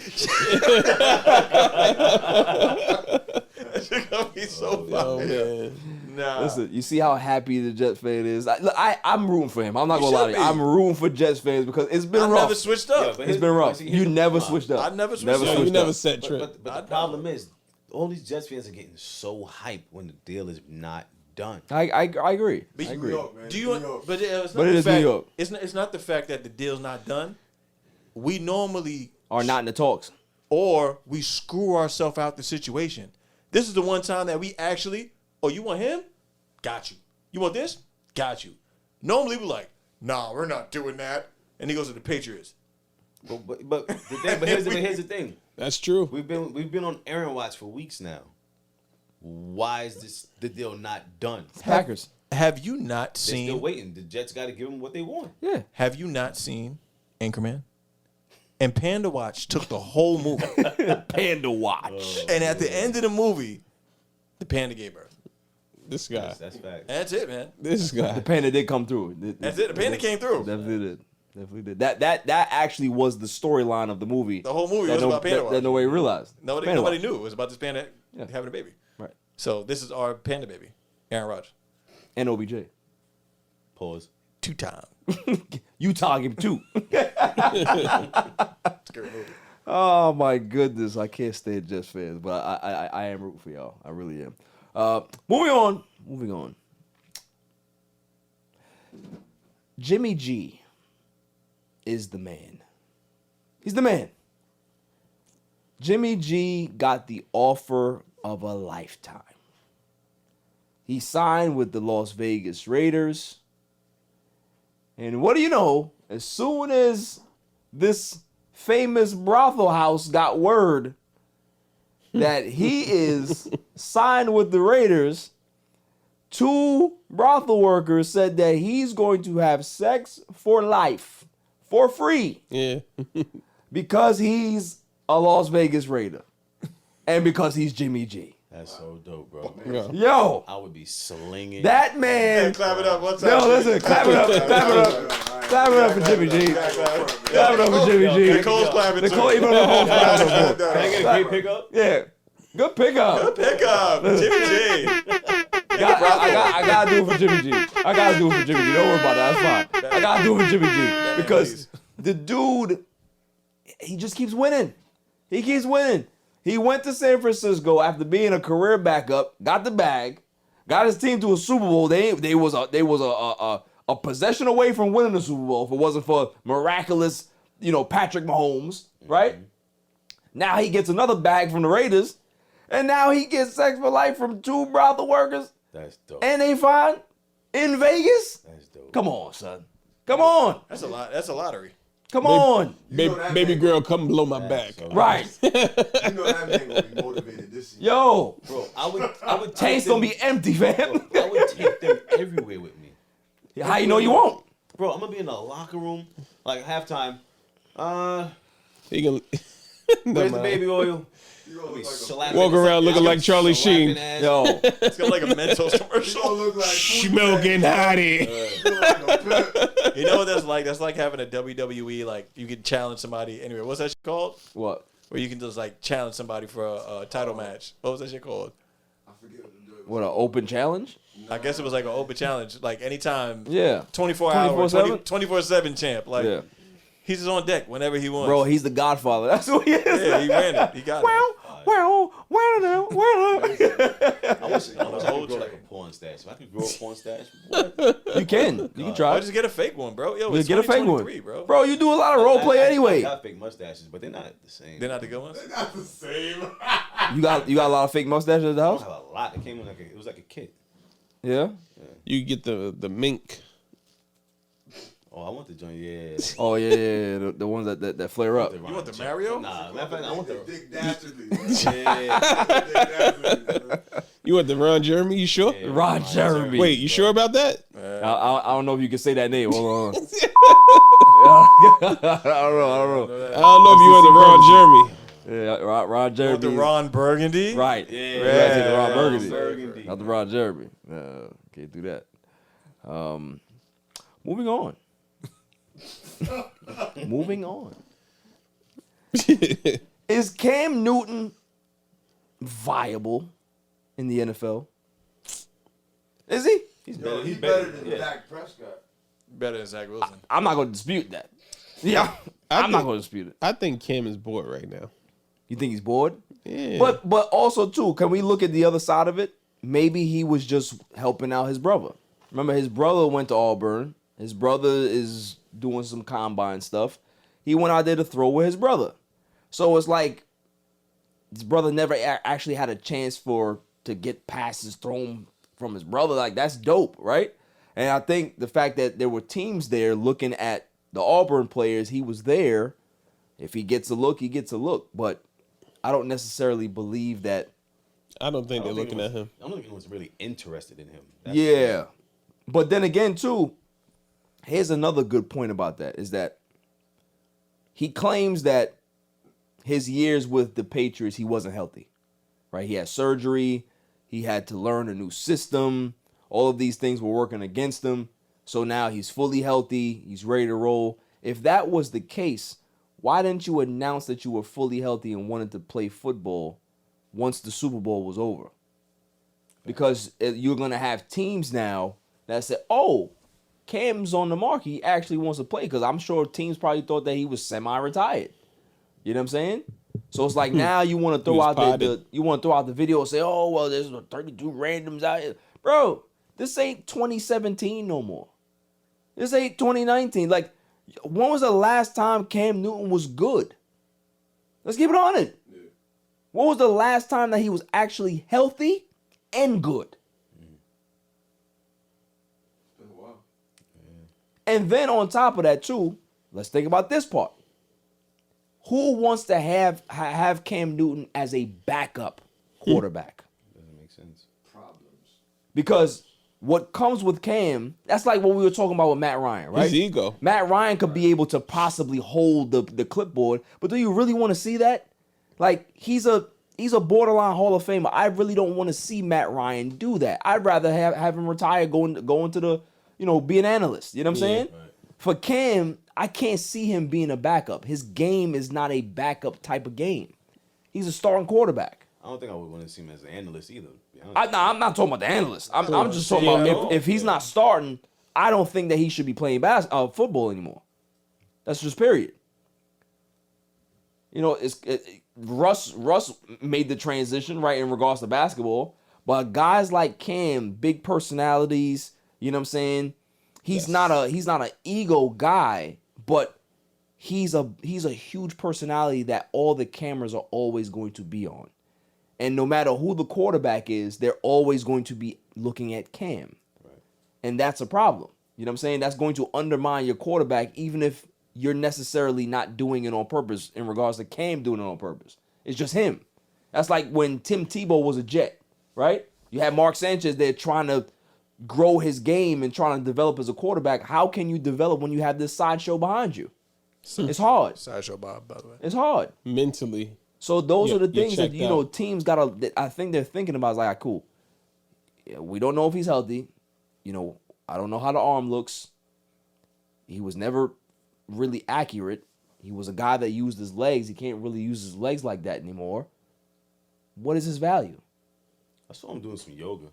That's gonna be so Oh fire. man. Nah. Listen, you see how happy the Jets fan is. I'm rooting for him. I'm not You gonna lie to should you. be. I'm rooting for Jets fans because it's been I rough. never switched up. but It's been rough. here's You the never problem. switched up. I never switched Never up. You switched never up. set trip. But the problem is, all these Jets fans are getting so hyped when the deal is not done. I agree. But I agree. York, man. Do New you? York. But it's not But it the is New fact, York. It's not the fact that the deal's not done. We normally Are not in the talks. or we screw ourselves out the situation. This is the one time that we actually, oh, you want him? Got you. You want this? Got you. Normally we're like, nah, we're not doing that. And he goes to the Patriots. But here's the thing. That's true. We've been on Aaron watch for weeks now. Why is the deal not done? Packers. Have you not They're still seen? waiting. The Jets got to give them what they want. Yeah. Have you not seen Anchorman? And Panda Watch took the whole movie. Panda watch. And at the end of the movie, the panda gave birth. This guy. That's fact. That's it, man. This The guy. Panda did come through. That's it. The panda came through. Definitely did. Definitely did. That actually was the storyline of the movie. The whole movie that was about Panda Watch. that nobody realized. Nobody Panda nobody watch. knew it was about this panda Yeah. having a baby. Right. So this is our panda baby, Aaron Rodgers. And OBJ. Pause. 2 times. You target him too. Scary movie. Oh my goodness, I can't stand Jets fans, but I am rooting for y'all. I really am. Moving on. Jimmy G is the man. He's the man. Jimmy G got the offer of a lifetime. He signed with the Las Vegas Raiders. And what do you know? As soon as this famous brothel house got word that he is signed with the Raiders, 2 brothel workers said that he's going to have sex for life, for free. Yeah. Because he's a Las Vegas Raider. And because he's Jimmy G. That's so dope, bro. Yeah. Yo, I would be slinging. that man. Clap it up. What's up? Yo, listen, clap it up, clap it up. Clap it up for Jimmy G. Clap it up for Jimmy G. Nicole's clapping too. Nicole, even though Nicole's clapping. Can I get a great pickup? Yeah. Good pickup. Pick up, Jimmy G. I gotta do it for Jimmy G. I gotta do it for Jimmy G. Don't worry about that. That's fine. I gotta do it for Jimmy G. Because the dude, he just keeps winning. He keeps winning. He went to San Francisco after being a career backup, got the bag, got his team to a Super Bowl. They was a possession away from winning the Super Bowl if it wasn't for miraculous, Patrick Mahomes, right? Now he gets another bag from the Raiders, and now he gets sex for life from 2 brothel workers, That's dope. and they find in Vegas. That's dope. Come on, son. Come on. That's a lot. That's a lottery. Come on. Baby girl, come blow my back. Right. You know that man gonna be motivated this season. Yo. Bro, I would take Tank's them, gonna be empty, fam. I would take them everywhere with me. How you know you won't? Bro, I'm gonna be in the locker room, like halftime. He can Where's the baby oil? You gonna look like a Slapping- walk around looking like Charlie slapping Sheen. ass. Yo. It's got like a Mentos You commercial. gonna look like Smoking hottie. You look like a pimp. You know what that's like? That's like having a WWE, like you can challenge somebody. Anyway, what's that shit called? What? Where you can just like challenge somebody for a title match. What was that shit called? I forget what to do. What, an open challenge? I guess it was like an open challenge. Like anytime, Yeah. 24 hours, 24/7? 24/7 champ. Like Yeah. he's just on deck whenever he wants. Bro, he's the Godfather. That's what he is. Yeah, he ran it. He got it. Well, now. I wish I could grow like a porn stash. If I could grow a porn stash, what? You can. You can try. Or just get a fake one, bro. Yo, You it's get a fake one. 2023, bro. Bro, you do a lot of role play I anyway. got fake mustaches, but they're not the same. They're not the good ones. Not the same. You got a lot of fake mustaches at the I house? have a lot. It came in it was like a kit. Yeah. You get the mink. Oh, I want the joint. Yeah. Oh yeah. The ones that flare up. You want the Mario? Nah, matter of fact, I want the. Dick Dastardly. Yeah. Dick Dastardly. You want the Ron Jeremy? You sure? Yeah. Ron Jeremy. Wait, you sure about that? I don't know if you can say that name. Hold on. I don't know. I don't know if you want the Ron Jeremy. Yeah, Ron You Jeremy. want the Ron Burgundy? Right. Yeah. You gotta take the Ron Yeah. Burgundy. Burgundy. Not the Ron Jeremy. Can't do that. Moving on. Moving on. Is Cam Newton viable in the NFL? Is he? He's Yo, better. he's better than Dak Prescott. Better than Zach Wilson. I'm not going to dispute that. Yeah, I'm not going to dispute it. I think Cam is bored right now. You think he's bored? Yeah. But also too, can we look at the other side of it? Maybe he was just helping out his brother. Remember, his brother went to Auburn. His brother is doing some combine stuff. He went out there to throw with his brother. So it's like his brother never actually had a chance to get passes thrown from his brother. Like, that's dope, right? And I think the fact that there were teams there looking at the Auburn players, he was there. If he gets a look, he gets a look. But I don't necessarily believe that. I don't think they're looking at him. I don't think anyone's really interested in him. Yeah. But then again, too, here's another good point about that is that he claims that his years with the Patriots, he wasn't healthy, right? He had surgery. He had to learn a new system. All of these things were working against him. So now he's fully healthy. He's ready to roll. If that was the case, why didn't you announce that you were fully healthy and wanted to play football once the Super Bowl was over? Because you're going to have teams now that say, oh, Cam's on the market. He actually wants to play. Because I'm sure teams probably thought that he was semi-retired. You know what I'm saying? So it's like now you want to throw out the video and say, oh, well, there's 32 randoms out here. Bro, this ain't 2017 no more. This ain't 2019. Like, when was the last time Cam Newton was good? Let's keep it on it. Yeah. When was the last time that he was actually healthy and good? And then on top of that too, let's think about this part. Who wants to have Cam Newton as a backup quarterback? Doesn't make sense. Because what comes with Cam, that's like what we were talking about with Matt Ryan, right? His ego. Matt Ryan could be able to possibly hold the clipboard, but do you really want to see that? Like, he's a borderline Hall of Famer. I really don't want to see Matt Ryan do that. I'd rather have him retire, go into the, be an analyst. You know what I'm saying? Right. For Cam, I can't see him being a backup. His game is not a backup type of game. He's a starting quarterback. I don't think I would want to see him as an analyst either. To be honest. I'm not talking about the analyst. I'm just talking about if he's not starting, I don't think that he should be playing football anymore. That's just period. Russ made the transition right in regards to basketball, but guys like Cam, big personalities, you know what I'm saying? He's not an ego guy, but he's a huge personality that all the cameras are always going to be on. And no matter who the quarterback is, they're always going to be looking at Cam. Right. And that's a problem. You know what I'm saying? That's going to undermine your quarterback, even if you're necessarily not doing it on purpose in regards to Cam doing it on purpose. It's just him. That's like when Tim Tebow was a Jet, right? You had Mark Sanchez there trying to grow his game and trying to develop as a quarterback. How can you develop when you have this sideshow behind you? It's hard. Sideshow Bob, by the way. It's hard. Mentally. So those are the things that, checked out. teams that I think they're thinking about. Is like, cool. Yeah, we don't know if he's healthy. I don't know how the arm looks. He was never really accurate. He was a guy that used his legs. He can't really use his legs like that anymore. What is his value? I saw him doing some yoga.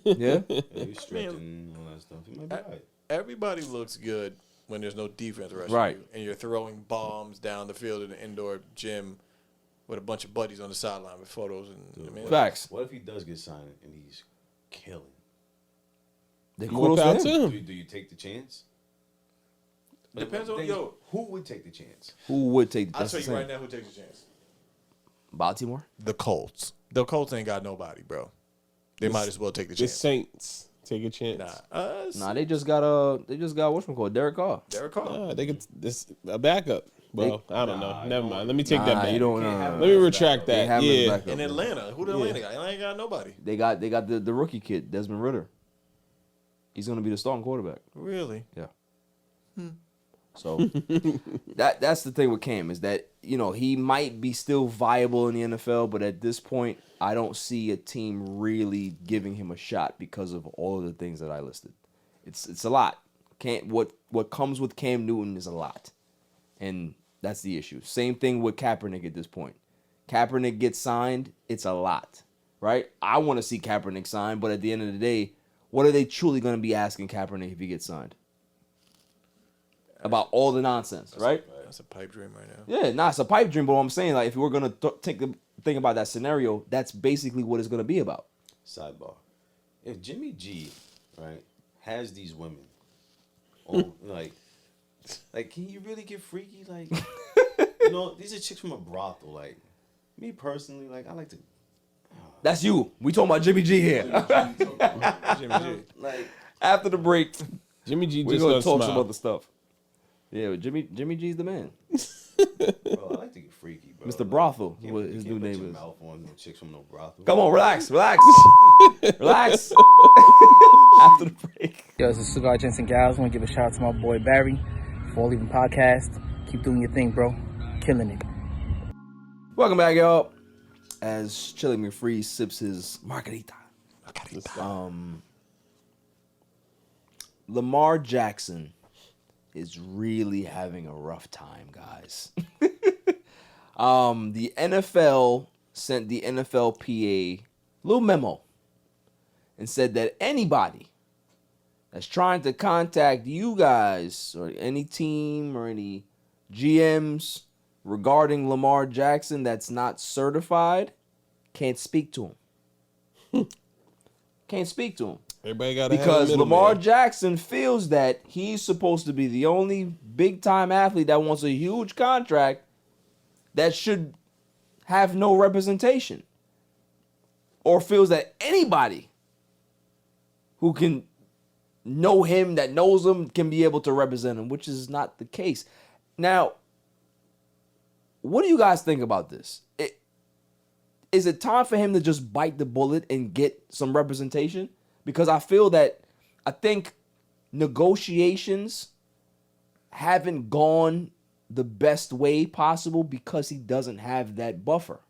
Yeah. Yeah, he's stretching and all that stuff. He might be all right. Everybody looks good when there's no defense rushing Right. you, and you're throwing bombs down the field in an indoor gym with a bunch of buddies on the sideline with photos. Facts. What if he does get signed and he's killing? They Whip kudos out to to him. him. Do you take the chance? Depends on who would take the chance? Who would take? I'll That's tell the you right thing. now who takes a chance. Baltimore. The Colts. The Colts ain't got nobody, bro. They might as well take the The chance. Saints take a chance. Nah, they just got whatchamacallit, Derek Carr. Derek Carr. Nah, they get this a backup. Well, I don't know. Never mind. Let me take that back. You don't. Let me retract They that. have him as Yeah. backup, In bro. Atlanta. Who the Atlanta got? Atlanta ain't got nobody. They got the rookie kid, Desmond Ridder. He's gonna be the starting quarterback. Really? Yeah. So that's the thing with Cam is that he might be still viable in the NFL, but at this point, I don't see a team really giving him a shot because of all of the things that I listed. It's a lot. What comes with Cam Newton is a lot, and that's the issue. Same thing with Kaepernick at this point. Kaepernick gets signed, it's a lot, right? I want to see Kaepernick signed, but at the end of the day, what are they truly going to be asking Kaepernick if he gets signed? About all the nonsense, right? That's a pipe dream right now. Yeah, it's a pipe dream, but what I'm saying, like, if we're going to think about that scenario, that's basically what it's going to be about. Sidebar. If Jimmy G, right, has these women, on, like, can you really get freaky? Like, these are chicks from a brothel. Like, me personally, like, I like to. That's you. We talking about Jimmy G here. Jimmy G. Like, After the break, Jimmy G we're just going gonna to talk smile. some other stuff. Yeah, but Jimmy G's the man. bro, I like to get freaky, bro. Mr. Brothel, Can't- what you his can't new put name your is. mouth on no chicks from no brothel. Come on, relax. Relax. After the break. Yo, this is Cigar Gents and Gals. I want to give a shout out to my boy Barry for leaving podcast. Keep doing your thing, bro. Killing it. Welcome back, y'all. As Chilling McFree sips his margarita. Lamar Jackson is really having a rough time, guys. The NFL sent the NFLPA a little memo and said that anybody that's trying to contact you guys or any team or any GMs regarding Lamar Jackson that's not certified can't speak to him. Can't speak to him. Everybody got Because Lamar Jackson feels that he's supposed to be the only big-time athlete that wants a huge contract that should have no representation. Or feels that anybody who can know him, that knows him, can be able to represent him, which is not the case. Now, what do you guys think about this? Is it time for him to just bite the bullet and get some representation? Because I think negotiations haven't gone the best way possible because he doesn't have that buffer.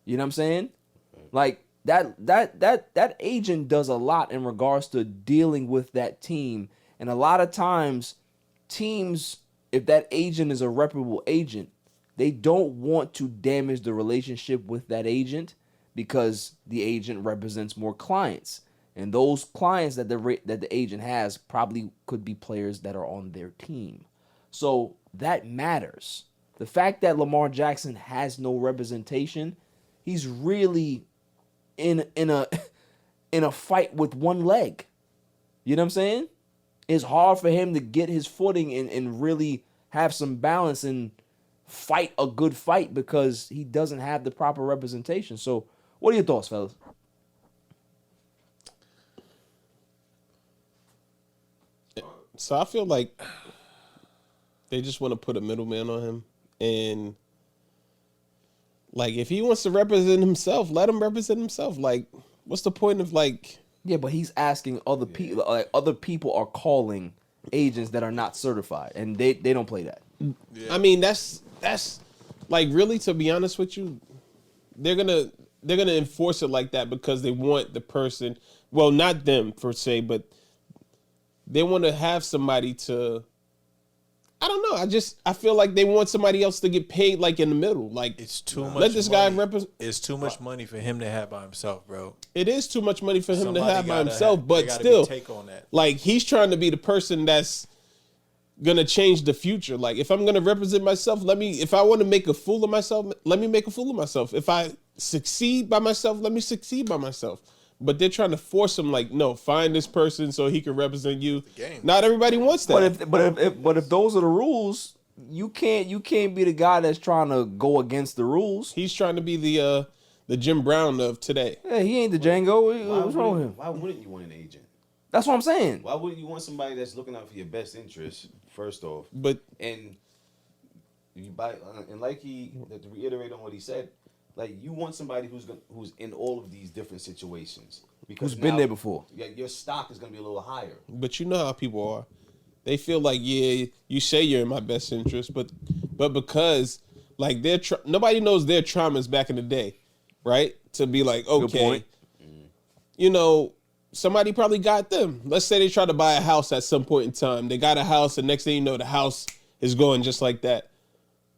You know what I'm saying? Like that agent does a lot in regards to dealing with that team. And a lot of times teams, if that agent is a reputable agent, they don't want to damage the relationship with that agent because the agent represents more clients. And those clients that the agent has probably could be players that are on their team. So that matters. The fact that Lamar Jackson has no representation, he's really in a fight with one leg. You know what I'm saying? It's hard for him to get his footing and really have some balance and fight a good fight because he doesn't have the proper representation. So what are your thoughts, fellas? So I feel like they just want to put a middleman on him. And, like, if he wants to represent himself, let him represent himself. Like, what's the point of, like... Yeah, but he's asking other people. Like, other people are calling agents that are not certified, and they don't play that. Yeah. I mean, that's like, really, to be honest with you, they're gonna enforce it like that because they want the person. Well, not them per se, but they want to have somebody to. I don't know. I feel like they want somebody else to get paid, like, in the middle. Like, it's too much. Let this guy represent. It's too much money for him to have by himself, bro. It is too much money for him Somebody to have by gotta himself, have, but still, take on that. Like, he's trying to be the person that's gonna change the future. Like, if I'm gonna represent myself, if I want to make a fool of myself, let me make a fool of myself. If I succeed by myself, let me succeed by myself. But they're trying to force him, like, no, find this person so he can represent you. Not everybody wants that. But if those are the rules, you can't be the guy that's trying to go against the rules. He's trying to be the Jim Brown of today. Yeah, he ain't the Django. What's wrong with him? Why wouldn't you want an agent? That's what I'm saying. Why wouldn't you want somebody that's looking out for your best interest, first off? But and like to reiterate on what he said, like, you want somebody who's in all of these different situations, because who's been there before. Yeah, your stock is gonna be a little higher. But you know how people are. They feel like, yeah, you say you're in my best interest, but because, like, nobody knows their traumas back in the day, right? To be like, okay, you know, somebody probably got them. Let's say they try to buy a house at some point in time. They got a house, and next thing you know, the house is going just like that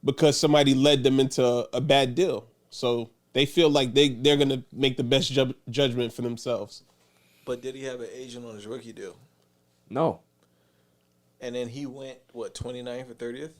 because somebody led them into a bad deal. So they feel like they're going to make the best judgment for themselves. But did he have an agent on his rookie deal? No. And then he went, 29th or 30th?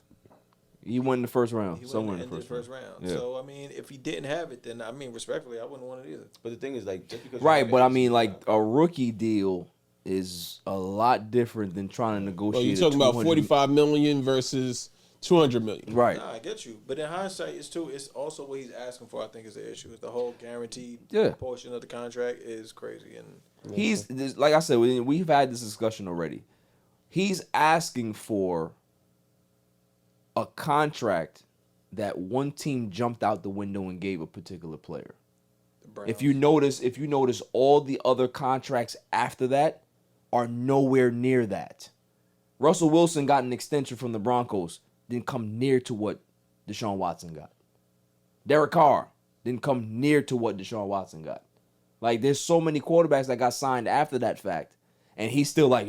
He went in the first round. He somewhere went in the first round. Yeah. So, I mean, if he didn't have it, then, I mean, respectfully, I wouldn't want it either. But the thing is, like, just because... Right, but I mean, like, a rookie deal is a lot different than trying to negotiate. Well, you're talking about $45 million versus $200 million. Right. Nah, I get you. But in hindsight, it's also what he's asking for, I think, is the issue. The whole guaranteed portion of the contract is crazy. And he's, like I said, we've had this discussion already. He's asking for a contract that one team jumped out the window and gave a particular player. If you notice all the other contracts after that are nowhere near that. Russell Wilson got an extension from the Broncos, didn't come near to what Deshaun Watson got. Derek Carr didn't come near to what Deshaun Watson got. Like, there's so many quarterbacks that got signed after that fact, and he's still like,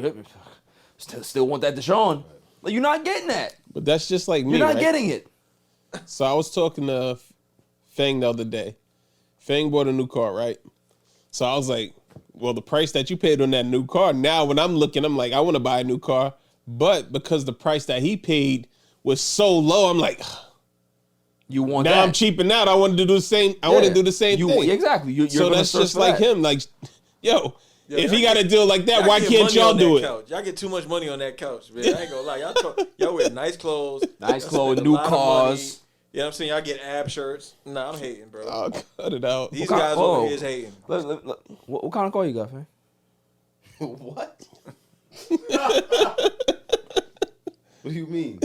still want that Deshaun. Like, you're not getting that. But that's just like me. You're not right? getting it. So I was talking to Fang the other day. Fang bought a new car, right? So I was like, well, the price that you paid on that new car, now when I'm looking, I'm like, I want to buy a new car. But because the price that he paid was so low, I'm like, you want now that. I'm cheaping out. I want to do the same. I want to do the same thing. Exactly. You're so that's just like him. Like, yo, if he got a deal like that, why can't y'all do it? Couch. Y'all get too much money on that couch, man. I ain't gonna lie. Y'all wear nice clothes. New cars. You know what I'm saying? Y'all get ab shirts. Nah, I'm hating, bro. Oh, cut it out. These guys over here is hating. What kind of car you got, fam? What? What do you mean?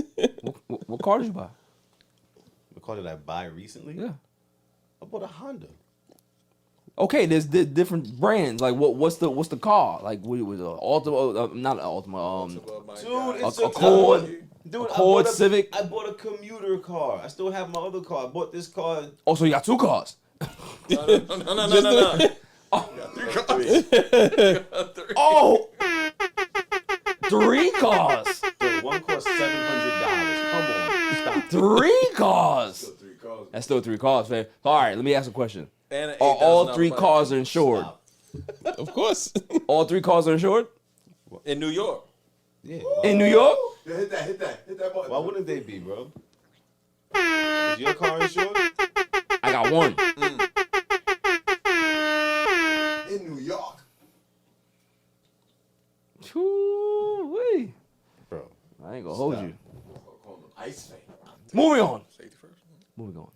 What car did you buy? What car did I buy recently? Yeah. I bought a Honda. Okay, there's different brands. Like what's the car? Like what was Altima? Not Altima. Dude, it's Accord. Dude, Accord, Civic. I bought a commuter car. I still have my other car. I bought this car. Oh, so you got two cars? No. Oh, three cars. Dude, one cost $700. Come on, stop. Three cars. Still 3 cars. That's still three cars, man. All right, let me ask a question. And an Are all $8,000 three bike. cars insured? Stop. Of course. All three cars are insured In New York. Yeah. in New York? Yeah, hit that button. Why wouldn't they be, bro? Is your car insured? I got one. In New York. Woo-wee. Bro. I ain't gonna hold you. Call them Ice Fan. Moving on. Safety first. Moving on.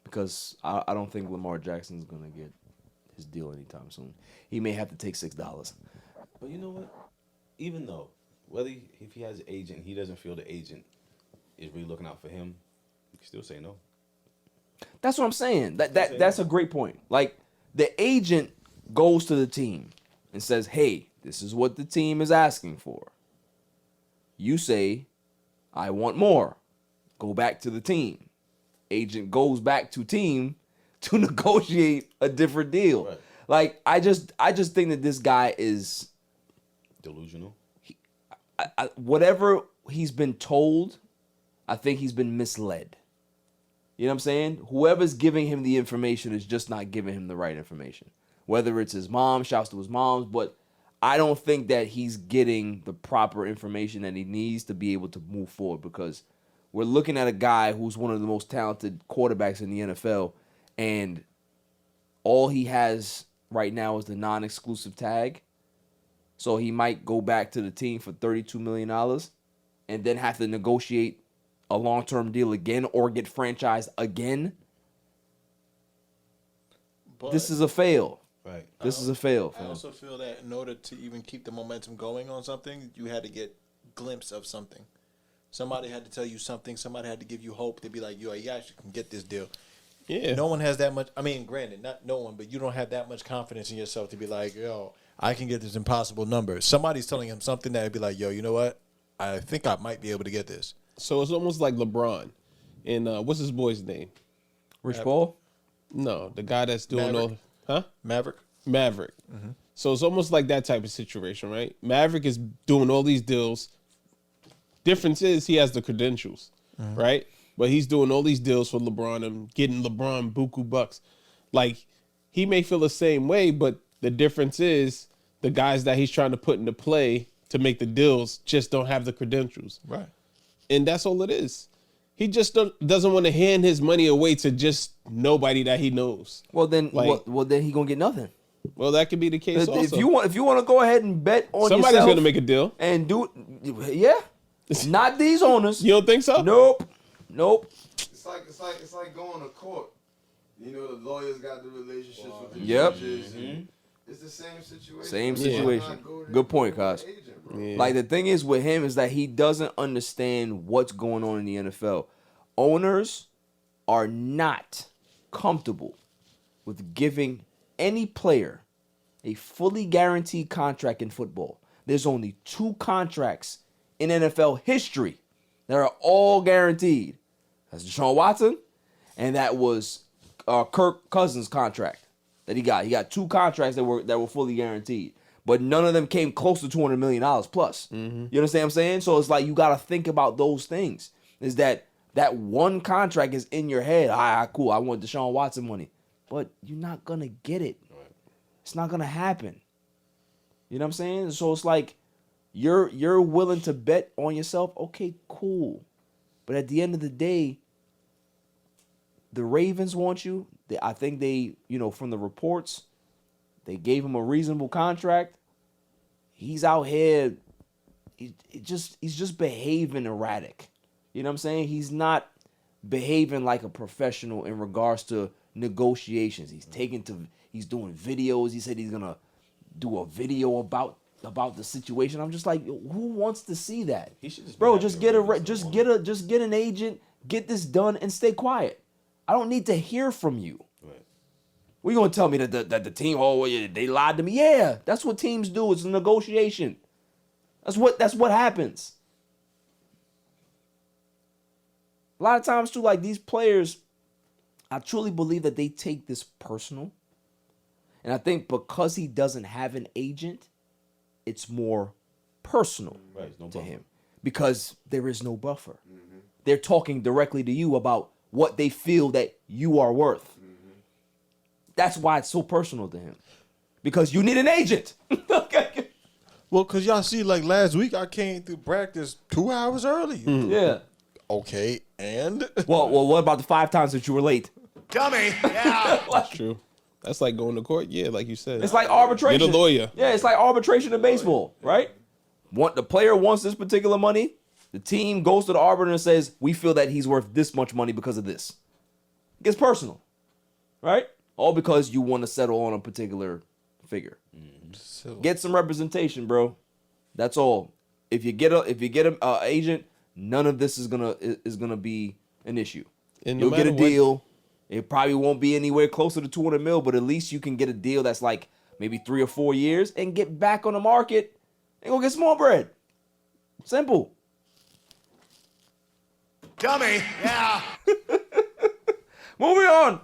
Because I don't think Lamar Jackson's gonna get his deal anytime soon. He may have to take $6. But you know what? Even though, if he has an agent, he doesn't feel the agent is really looking out for him, he can still say no. That's what I'm saying. That's a great point. Like the agent goes to the team and says, "Hey, this is what the team is asking for." You say, "I want more." Go back to the team. Agent goes back to team to negotiate a different deal. Right. Like I just think that this guy is Delusional. whatever he's been told, I think he's been misled. You know what I'm saying? Whoever's giving him the information is just not giving him the right information. Whether it's his mom, shouts to his moms, but I don't think that he's getting the proper information that he needs to be able to move forward, because we're looking at a guy who's one of the most talented quarterbacks in the NFL, and all he has right now is the non-exclusive tag. So he might go back to the team for $32 million and then have to negotiate a long-term deal again or get franchised again. But This is a fail. Right. This is a fail. I Fam. also feel that in order to even keep the momentum going on something, you had to get glimpse of something. Somebody had to tell you something. Somebody had to give you hope. They'd be like, yo, you actually can get this deal. Yeah. No one has that much. I mean, granted, not no one, but you don't have that much confidence in yourself to be like, yo, I can get this impossible number. Somebody's telling him something that would be like, yo, you know what? I think I might be able to get this. So it's almost like LeBron. And what's his boy's name? Rich Paul? No, the guy that's doing Maverick. Maverick. Maverick. So it's almost like that type of situation, right? Maverick is doing all these deals. Difference is he has the credentials, right? But he's doing all these deals for LeBron and getting LeBron buku bucks. Like, he may feel the same way, but the difference is the guys that he's trying to put into play to make the deals just don't have the credentials. Right. And that's all it is. He just doesn't want to hand his money away to just nobody that he knows. Well, then, Like- well, then he gonna get nothing. Well, that could be the case also. If you want to go ahead and bet on Somebody's yourself going to make a deal. and do it, yeah. Not these owners. You don't think so? Nope. It's like going to court. You know, the lawyers got the relationships with the Yep. judges. And it's the same situation. Same Why situation. not go to Good point, the Kosh. agent, bro? Yeah. Like, the thing is with him is that he doesn't understand what's going on in the NFL. Owners are not comfortable with giving any player a fully guaranteed contract in football. There's only 2 contracts in NFL history that are all guaranteed. That's Deshaun Watson, and that was Kirk Cousins' contract that he got. He got 2 contracts that were fully guaranteed, but none of them came close to $200 million plus. You understand what I'm saying? So it's like you got to think about those things. Is that one contract is in your head? All right, cool. I want Deshaun Watson money, but you're not gonna get it. It's not gonna happen. You know what I'm saying? So it's like you're willing to bet on yourself. Okay, cool. But at the end of the day, the Ravens want you. I think they, from the reports, they gave him a reasonable contract. He's out here. He's just behaving erratic. You know what I'm saying? He's not behaving like a professional in regards to negotiations. He's doing videos. He said he's gonna do a video about about the situation. I'm just like, who wants to see that? He should just be Bro, happy just to get win this one. just get an agent, get this done, and stay quiet. I don't need to hear from you. Right. What you gonna tell me that the team, oh yeah, they lied to me? Yeah, that's what teams do. It's a negotiation. That's what happens. A lot of times too, like these players, I truly believe that they take this personal. And I think because he doesn't have an agent, it's more personal Right, no to buffer. him. Because there is no buffer. They're talking directly to you about what they feel that you are worth. That's why it's so personal to him. Because you need an agent. Well, because y'all see, like last week, I came through practice 2 hours early. Yeah. Okay, and? Well, what about the 5 times that you were late? Dummy! Yeah! That's true. That's like going to court. Yeah, like you said. It's like arbitration. Get a lawyer. Yeah, it's like arbitration in baseball, right? The player wants this particular money. The team goes to the arbiter and says, we feel that he's worth this much money because of this. It gets personal, right? All because you want to settle on a particular figure. Get some representation, bro. That's all. If you get an agent, none of this is gonna be an issue. And no You'll get a matter what- deal. It probably won't be anywhere closer to 200 mil, but at least you can get a deal that's like maybe 3 or 4 years and get back on the market and go get small bread. Simple. Dummy! Yeah! Moving on.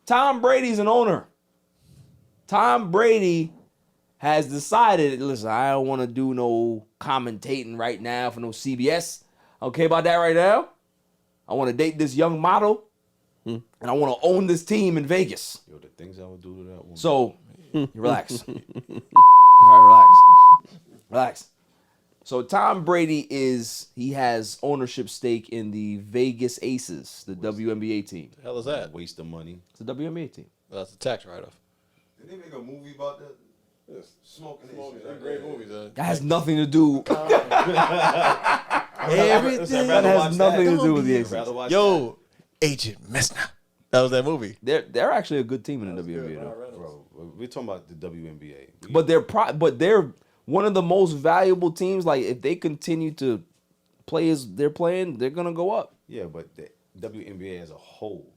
Tom Brady's an owner. Tom Brady has decided, listen, I don't want to do no commentating right now for no CBS. Okay about that right now? I want to date this young model, and I want to own this team in Vegas. Yo, the things I would do to that woman. So, relax. All right, relax. So Tom Brady has ownership stake in the Vegas Aces, the WNBA team. The hell is that? Waste of money. It's a WNBA team. That's a tax write-off. Did they make a movie about that? Smoking that shit. They're great movies, That has nothing to do. Everything. That has nothing to do with the Aces. Yo, Agent Messner. That was that movie. They're actually a good team in the WNBA, though. Bro, we're talking about the WNBA. But they're one of the most valuable teams. Like if they continue to play as they're playing, they're gonna go up. Yeah, but the WNBA as a whole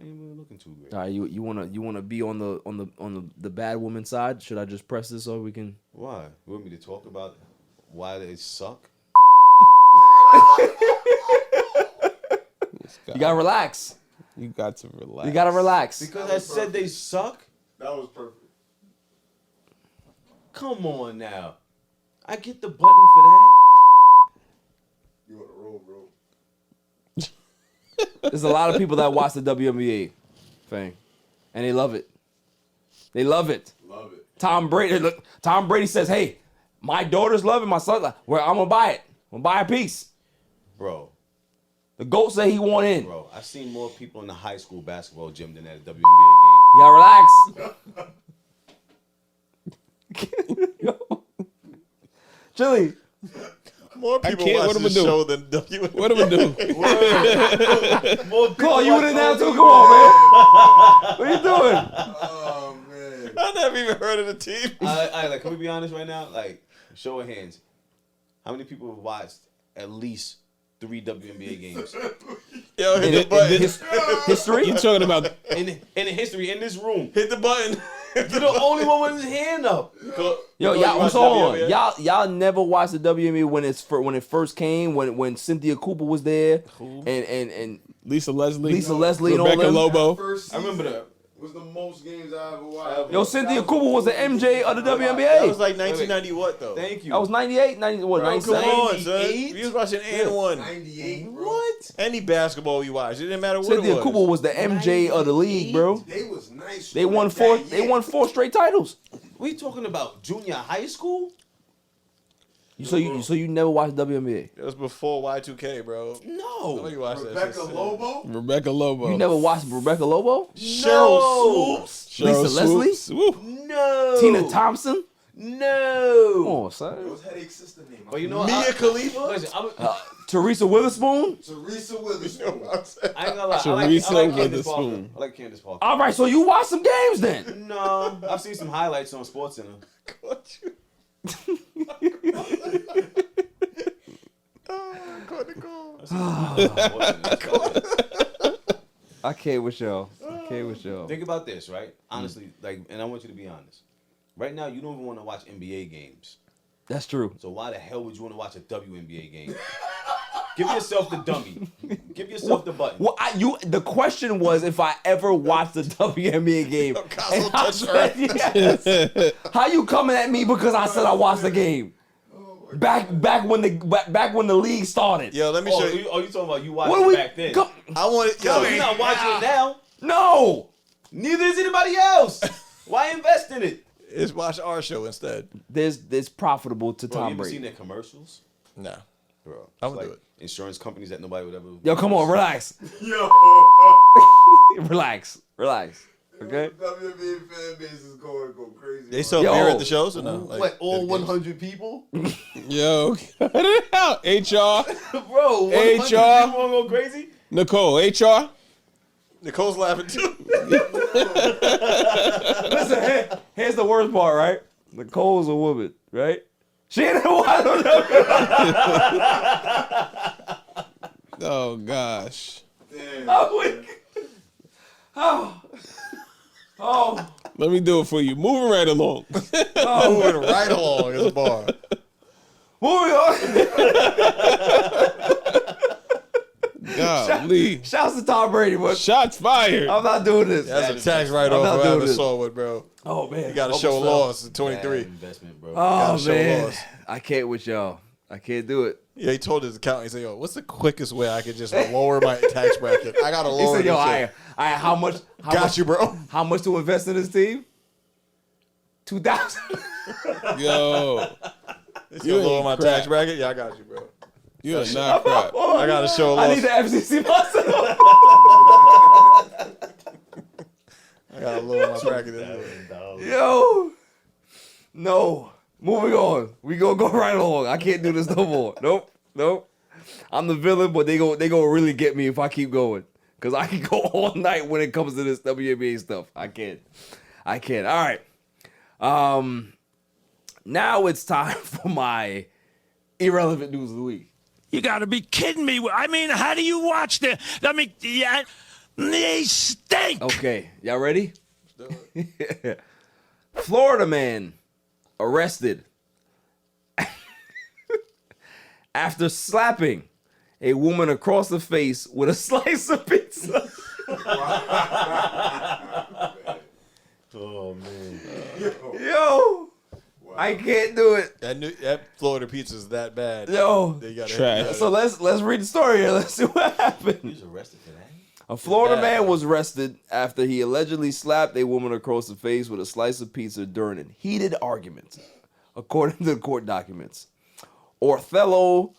ain't really looking too great. All right, you wanna be on the bad woman side? Should I just press this so we can? Why? You want me to talk about why they suck? You gotta relax. You got to relax. You gotta relax. Because I said they suck? That was perfect. Come on now. I get the button for that. You on the road, bro. There's a lot of people that watch the WNBA, Fang, and they love it. They love it. Love it. Tom Brady says, "Hey, my daughter's loving my son. Well, I'm gonna buy it. I'm gonna buy a piece." Bro, The GOAT said he want in. bro, I've seen more people in the high school basketball gym than at a WNBA game. You gotta relax. Chili. More people can't. watch What am I this do? show than WNBA. What do we do? Cole, you in now too? Come on, man. What are you doing? Oh, man. I never even heard of the team. Like, can we be honest right now? Like, show of hands. How many people have watched at least 3 WNBA games? Yo, hit In the button. history? You talking about? In history, in this room. Hit the button. You're the only one with his hand up. Yo, you y'all, watch hold on. WNBA? Y'all never watched the WNBA when it first came, when Cynthia Cooper was there, and Lisa Leslie. Lisa Leslie and all Rebecca them. Lobo. First I remember season that. was the most games I ever watched. Yo, Cynthia Cooper was the MJ of the That WNBA. was like 1990 what, though? Thank you. That was 98, 90, what, Bro, 97? come on, son. 98? We was watching and one. 98, bro. What? Any basketball you watch, it didn't matter what Cynthia it was. Cooper was the MJ of the league, bro. They was nice. They won four. They won 4 straight titles. We talking about junior high school? So you never watched WNBA? It was before Y2K, bro. I know No. you watched that Rebecca shit. Lobo. Rebecca Lobo. You never watched Rebecca Lobo? Cheryl Swoops. Lisa Leslie? Swoop. No. Tina Thompson? No. Come on, son. What's Headache's sister name? But you know what? Mia Khalifa? Listen, Teresa Witherspoon? Teresa Witherspoon. I ain't gonna lie. Teresa I like Candace Witherspoon. Parker. I like Candace Parker. All right, so you watch some games then. No, I've seen some highlights on SportsCenter. I can't with y'all. I can't with y'all. Think about this, right? Honestly, like, and I want you to be honest. Right now, you don't even want to watch NBA games. That's true. So why the hell would you want to watch a WNBA game? Give yourself the dummy. Give yourself the button. Well, the question was if I ever watched a WNBA game. And I said, yes. How you coming at me because I said I watched the game? Back when the league started. Yo, let me show you. Oh, you talking about you watching it back then? I want it. Yo, you're not watching it now. No. Neither is anybody else. Why invest in it? It's watch our show instead. There's profitable to Bro, Tom you ever Brady. seen their commercials? Nah. Bro, I it's would do like it. insurance companies that nobody would ever. Yo, come on, relax. Yo. Relax. Okay. WNBA fan base is going crazy. They sell Yo. beer at the shows or no? Like, What, all at the games? 100 people? Yo, cut it out. HR. Bro, 100 people wanna go crazy? Nicole, HR. Nicole's laughing too. Listen, here's the worst part, right? Nicole's a woman, right? She ain't a wild. Oh, gosh. Oh. Let me do it for you. Moving right along. Moving right along is a bar. Moving on. Golly. Shouts to Tom Brady, but Shots fired. I'm not doing this. That's a tax write I'm off not for doing having this. Saw bro. Oh man, You got to show loss in 23. Bad investment, bro. Oh Gotta show man, loss. I can't with y'all. I can't do it. Yeah, he told his accountant, he said, yo, what's the quickest way I could just lower my tax bracket? I got to He lower said, this "Yo, shit. how much? Got you, bro. How much to invest in this team? 2,000. Yo. It's You going to lower ain't my crap. tax bracket? Yeah, I got you, bro. You are not crap. I got to show loss. I need the FCC myself. I got to lower my bracket. Yo, no. Moving on. We gonna go right along. I can't do this no more. Nope. I'm the villain, but they gonna really get me if I keep going. Cause I can go all night when it comes to this WNBA stuff. I can't. All right. Now it's time for my irrelevant news of the week. You got to be kidding me. I mean, how do you watch the... I mean, yeah, they stink. Okay, y'all ready? Florida man arrested after slapping a woman across the face with a slice of pizza. Oh, man. Yo, I can't do it. That Florida pizza is that bad. Yo, They got Trash. so let's read the story here. Let's see what happened. He was arrested for that? A Florida man was arrested after he allegedly slapped a woman across the face with a slice of pizza during a heated argument, according to the court documents. Othello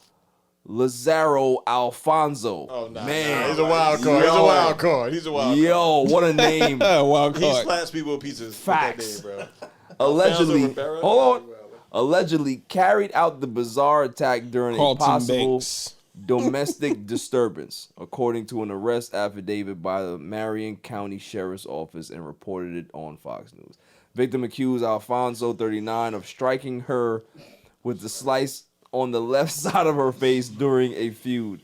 Lazaro Alfonso. Oh, nah. Man. He's a wild card. He's a wild card. Yo, what a name. Wild He card. slaps people with pizzas. Facts. That day, bro. Allegedly, Rivera? hold on. Allegedly carried out the bizarre attack during Carlton a possible Banks. domestic disturbance, according to an arrest affidavit by the Marion County Sheriff's Office, and reported it on Fox News. Victim accused Alfonso, 39, of striking her with the slice on the left side of her face during a feud.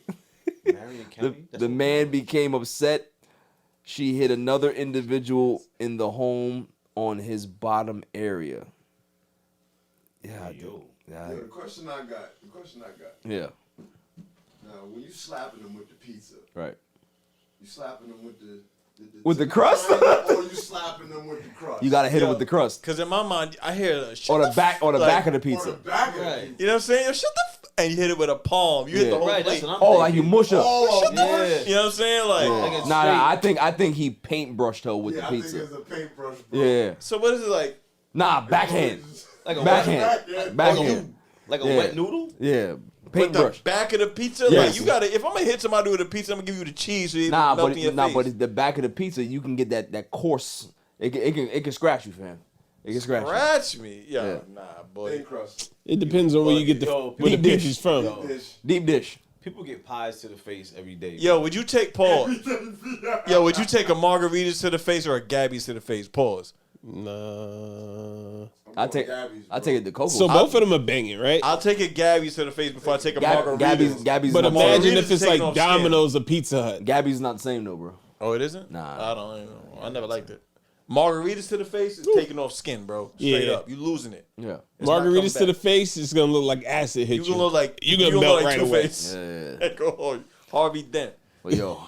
Marion County? The man became upset. She hit another individual in the home on his bottom area. Yeah, I do. Yeah. The question I got. Yeah. Now, when you slapping them with the pizza, Right. you slapping them with the With the crust? or you slapping them with the crust? You gotta hit it with the crust. Because in my mind, I hear the On the back of the On the pizza. back of the Right. pizza. You know what I'm saying? Yo, shut the and you hit it with a palm. You hit Yeah. the whole Right, plate. that's what I'm Oh, thinking. like you mush up. Oh, Shut the Yeah. fuck. You know what I'm saying? Like, Like it's Nah, straight. I think he paintbrushed her with Yeah, the I think pizza. it's a paintbrush, bro. Yeah. so what is it like? Nah, backhand. Like a Backhand. Backhand. Like a Yeah. wet noodle? Yeah. With Paintbrush. the back of the pizza? Yes. Like, you gotta, if I'm gonna hit somebody with a pizza, I'm gonna give you the cheese so it Nah, melt in your face. but the back of the pizza, you can get that coarse. It can scratch you, fam. It can scratch. Scratch me. Yo, Yeah. nah, boy. Thin crust. It depends on where you get the where the deep peach is from. Deep dish. People get pies to the face every day. Yo, would you take Paul? Yo, would you take a margaritas to the face or a Gabby's to the face? Pause. Nah. I take it to Coco. So both of them are banging, right? I'll take a Gabby's to the face before I take a margarita. Gabby's But not imagine Margaritas if it's taking like off skin. Domino's or Pizza Hut. Gabby's not the same though, bro. Oh, it isn't? Nah. I don't even know. I never liked it. Margaritas to the face is taking off skin, bro. Straight Yeah. up. You losing it. Yeah. It's not Margaritas to coming the back. face is gonna look like acid hit you. You gonna look like you gonna melt right away. Two-Face. Yeah. Go on. Harvey Dent. But yo,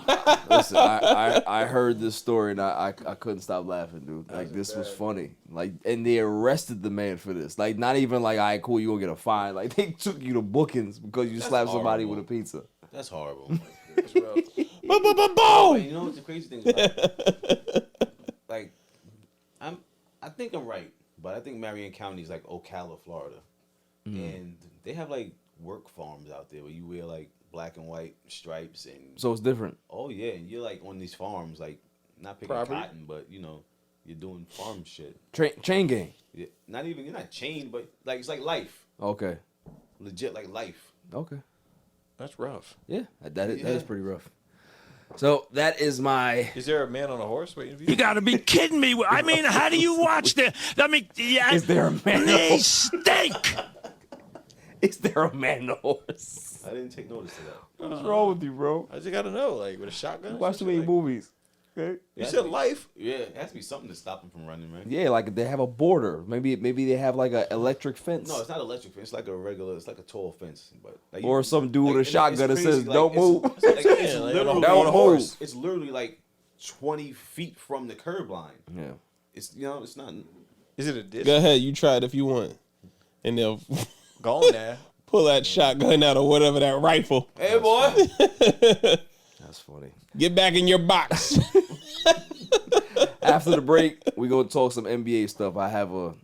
listen, I heard this story and I couldn't stop laughing, dude. Like this was funny. Like, and they arrested the man for this. Like, not even like, all right, cool, you gonna get a fine. Like, they took you to bookings because you slapped somebody with a pizza. That's horrible. That's real. But you know what the crazy thing is? Like, I think I'm right, but I think Marion County is like Ocala, Florida, and they have like work farms out there where you wear like black and white stripes and. So it's different. Oh yeah, and you're like on these farms, like not picking Property? cotton, but you know, you're doing farm shit. Chain gang. Yeah, not even you're not chained, but like it's like life, Okay. legit like life. Okay. That's rough. Yeah, that is pretty rough. So that is my. Is there a man on a horse waiting for you? You gotta be kidding me. I mean, how do you watch the? I mean, yeah. Is there a man? They stink. Is there a man on a horse? I didn't take notice of that. What's wrong with you, bro? I just gotta know, like with a shotgun. Watch too many movies. Okay. You said life. Yeah, it has to be something to stop him from running, man. Yeah, like they have a border. Maybe they have like an electric fence. No, it's not electric fence. It's like a regular. It's like a tall fence, but like Or some dude with a and shotgun that it's says, crazy, "Don't move." It's, like, it's Yeah, like, literally don't on a move. horse. It's literally like 20 feet from the curb line. Yeah. It's it's not. Is it a disc? Go ahead, you try it if you want, and they'll Go on there. pull that shotgun out or whatever that rifle. Hey, boy. That's funny. Get back in your box. After the break, we gonna talk some NBA stuff. I have an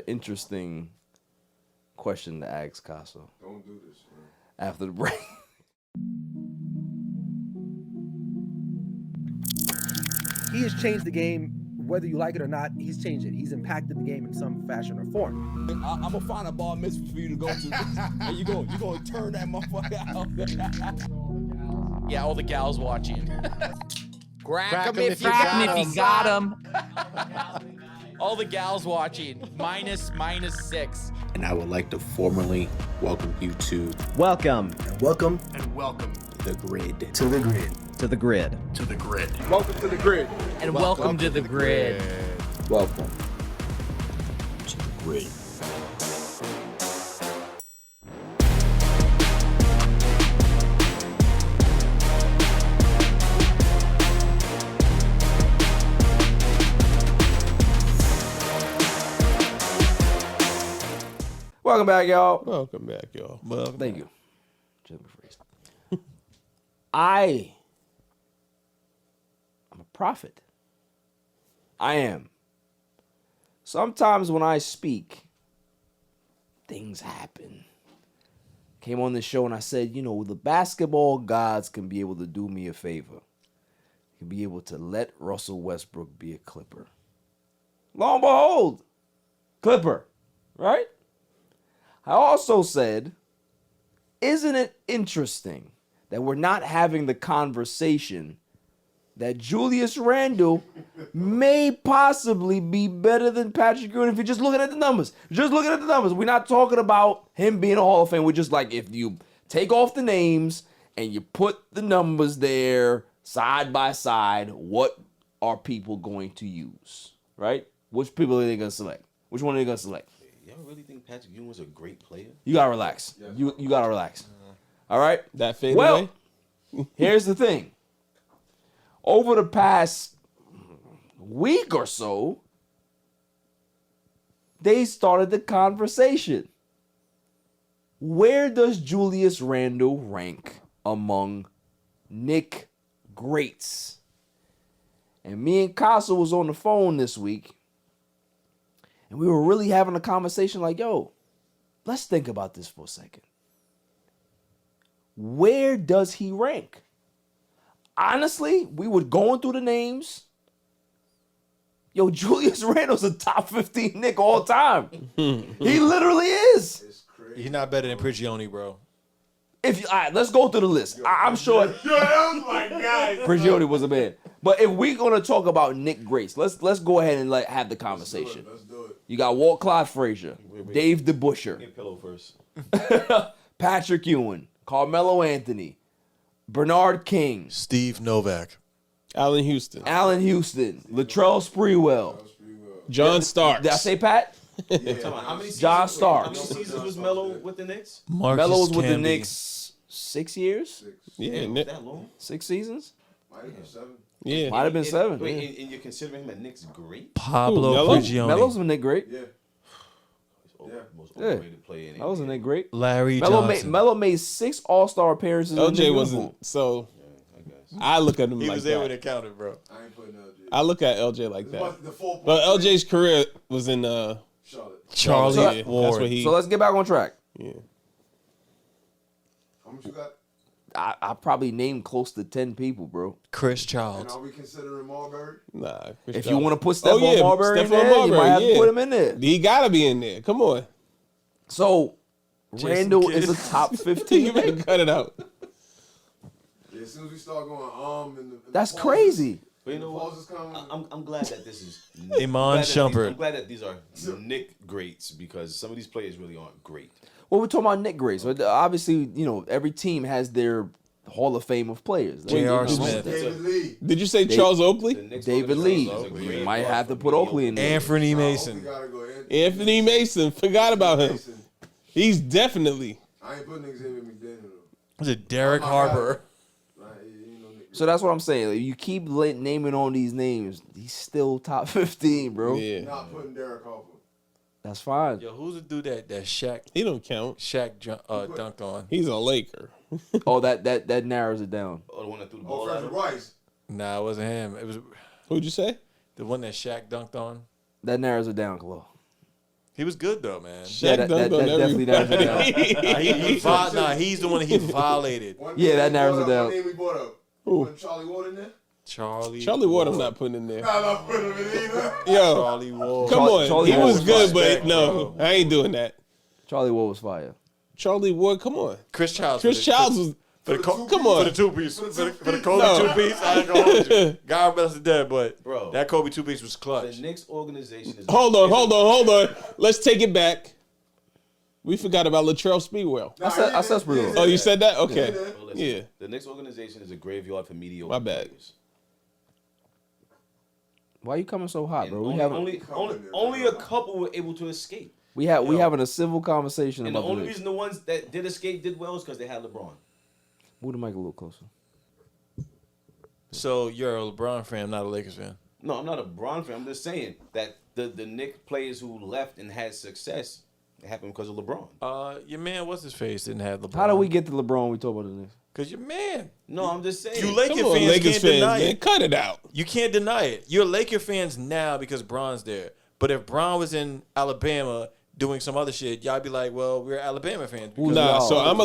interesting question to ask Casso. Don't do this, man. After the break. He has changed the game, whether you like it or not. He's changed it. He's impacted the game in some fashion or form. I'm gonna find a bar mitzvah for you to go to, and you gonna turn that motherfucker out. Yeah, all the gals watching. Crack him if you got him. All the gals watching. Minus 6. And I would like to formally welcome you to Welcome. Welcome the grid. To the grid. To the grid. Welcome to the grid. And welcome to the grid. Welcome. To the grid. Welcome back, y'all. Welcome back, y'all. Thank you. Jimmy Freeze. I'm a prophet. I am. Sometimes when I speak, things happen. Came on this show and I said, you know, the basketball gods can be able to do me a favor. Can be able to let Russell Westbrook be a Clipper. Lo and behold, Clipper, right? I also said, isn't it interesting that we're not having the conversation that Julius Randle may possibly be better than Patrick Ewing if you're just looking at the numbers? Just looking at the numbers. We're not talking about him being a Hall of Fame. We're just like, if you take off the names and you put the numbers there side by side, what are people going to use, right? Which people are they going to select? Which one are they going to select? Y'all really think Patrick Ewing was a great player? You gotta relax. You gotta relax. All right. That fade well, away? Here's the thing. Over the past week or so, they started the conversation. Where does Julius Randle rank among Knick greats? And me and Casa was on the phone this week. And we were really having a conversation like, yo, let's think about this for a second. Where does he rank? Honestly, we were going through the names. Yo, Julius Randle's a top 15 Knick all time. He literally is. It's crazy. He's not better than Prigioni, bro. All right, let's go through the list. I'm sure Yo, that was my guy. Prigioni was a man. But if we're gonna talk about Knick greats, let's go ahead and have the conversation. Let's do it. You got Walt Clyde Frazier, Dave DeBusschere, Get pillow first. Patrick Ewing, Carmelo Anthony, Bernard King, Steve Novak, Allen Houston, Latrell Sprewell, John Starks. Did I say Pat? How many seasons, John Starks. How many seasons was Melo with the Knicks? Melo was with the Knicks 6 years? Yeah, Was that long? 6 seasons? Might have been 7. yeah. Might have been 7. Wait, and you're considering him a Knicks great? Pablo Melo? Prigioni, Melo's a Knick great. Yeah. Most Yeah. overrated player in the That was a NBA. Knick great. Larry Melo Johnson. made 6 All-Star appearances. in the LJ Knick wasn't. uniform. So I guess. I look at him He like was there when that. it counted, bro. I ain't putting LJ. I look at LJ like that. The 4 But LJ's career was in Charlotte. Charlie yeah, that's Ward. what he. So let's get back on track. Yeah. How much you got? I probably named close to 10 people, bro. Chris And Childs. are we considering Marbury? Nah. Chris If Johnson. you want to put Stephon Marbury in Stephon there, you Marbury, might have to yeah. put him in there. He gotta be in there. Come on. So Randle Kidd. is a top You 15 better Knick. cut it out. Yeah, as soon as we start going, and the That's pauses- crazy. But you know the what? pauses come. I'm glad that this is Iman Shumpert. I'm glad that these are Knick greats because some of these players really aren't great. Well, we're talking about Knick greats. So obviously, every team has their Hall of Fame of players. J.R. Smith. David Lee. Did you say Charles The Oakley? Knicks David organization Lee. is a great You might part have to for put Oakley in there. Anthony We Mason. gotta go. Anthony Mason. Forgot about him. Mason. He's definitely. I ain't putting Xavier McDaniel though. Was it Derek Oh my Harper? Nah, he ain't no Nick. So that's what I'm saying. Like, you keep naming on these names, he's still top 15, bro. Yeah. Not putting Derek Harper. That's fine. Yo, who's the dude that Shaq He don't count. dunked on? He's a Laker. Oh, that narrows it down. Oh, the one that threw the Oh, ball at Frederick him? Rice. Nah, it wasn't him. It was Who'd you say? the one that Shaq dunked on. That narrows it down, Klo. He was good though, man. Yeah, Shaq that dunked on definitely narrows it everybody. down. He's the one that he violated. Yeah, that narrows it down. One name we brought up. Who? Wasn't Charlie Ward in there? Charlie Ward, I'm not putting in there. Nah, I'm not putting him in either. Yo, Charlie Ward. come on. Charlie He Ward was was good, respect, but no, bro. I ain't doing that. Charlie Ward was fire. Charlie Ward, come on. Chris Childs. Chris Childs was. for the Come on. for the two piece for the Kobe No. 2-piece. I ain't gonna hold you. God bless the dead, but Bro. that Kobe 2-piece was The clutch. Knicks organization is. Hold on. Let's take it back. We forgot about Latrell Sprewell. I said Sprewell. Oh, you said that? Okay. Well, listen, Yeah. The Knicks organization is a graveyard for mediocre My bad. players. Why you coming so hot, And bro? only a couple were able to escape. We having a civil conversation And the about the only Knicks. reason the ones that did escape did well is because they had LeBron. Move the mic a little closer. So you're a LeBron fan, not a Lakers fan. No, I'm not a Bron fan. I'm just saying that the Knicks players who left and had success, it happened because of LeBron. Your man, what's his face, didn't have LeBron. How do we get to LeBron when we talk about the Knicks? Cause your man. No, I'm just saying. You Laker Come on, fans Lakers can't fans, deny man. it. Cut it out. You can't deny it. You're Laker fans now because Bron's there. But if Bron was in Alabama doing some other shit, y'all be like, well, we're Alabama fans. because Nah, y'all- so I'm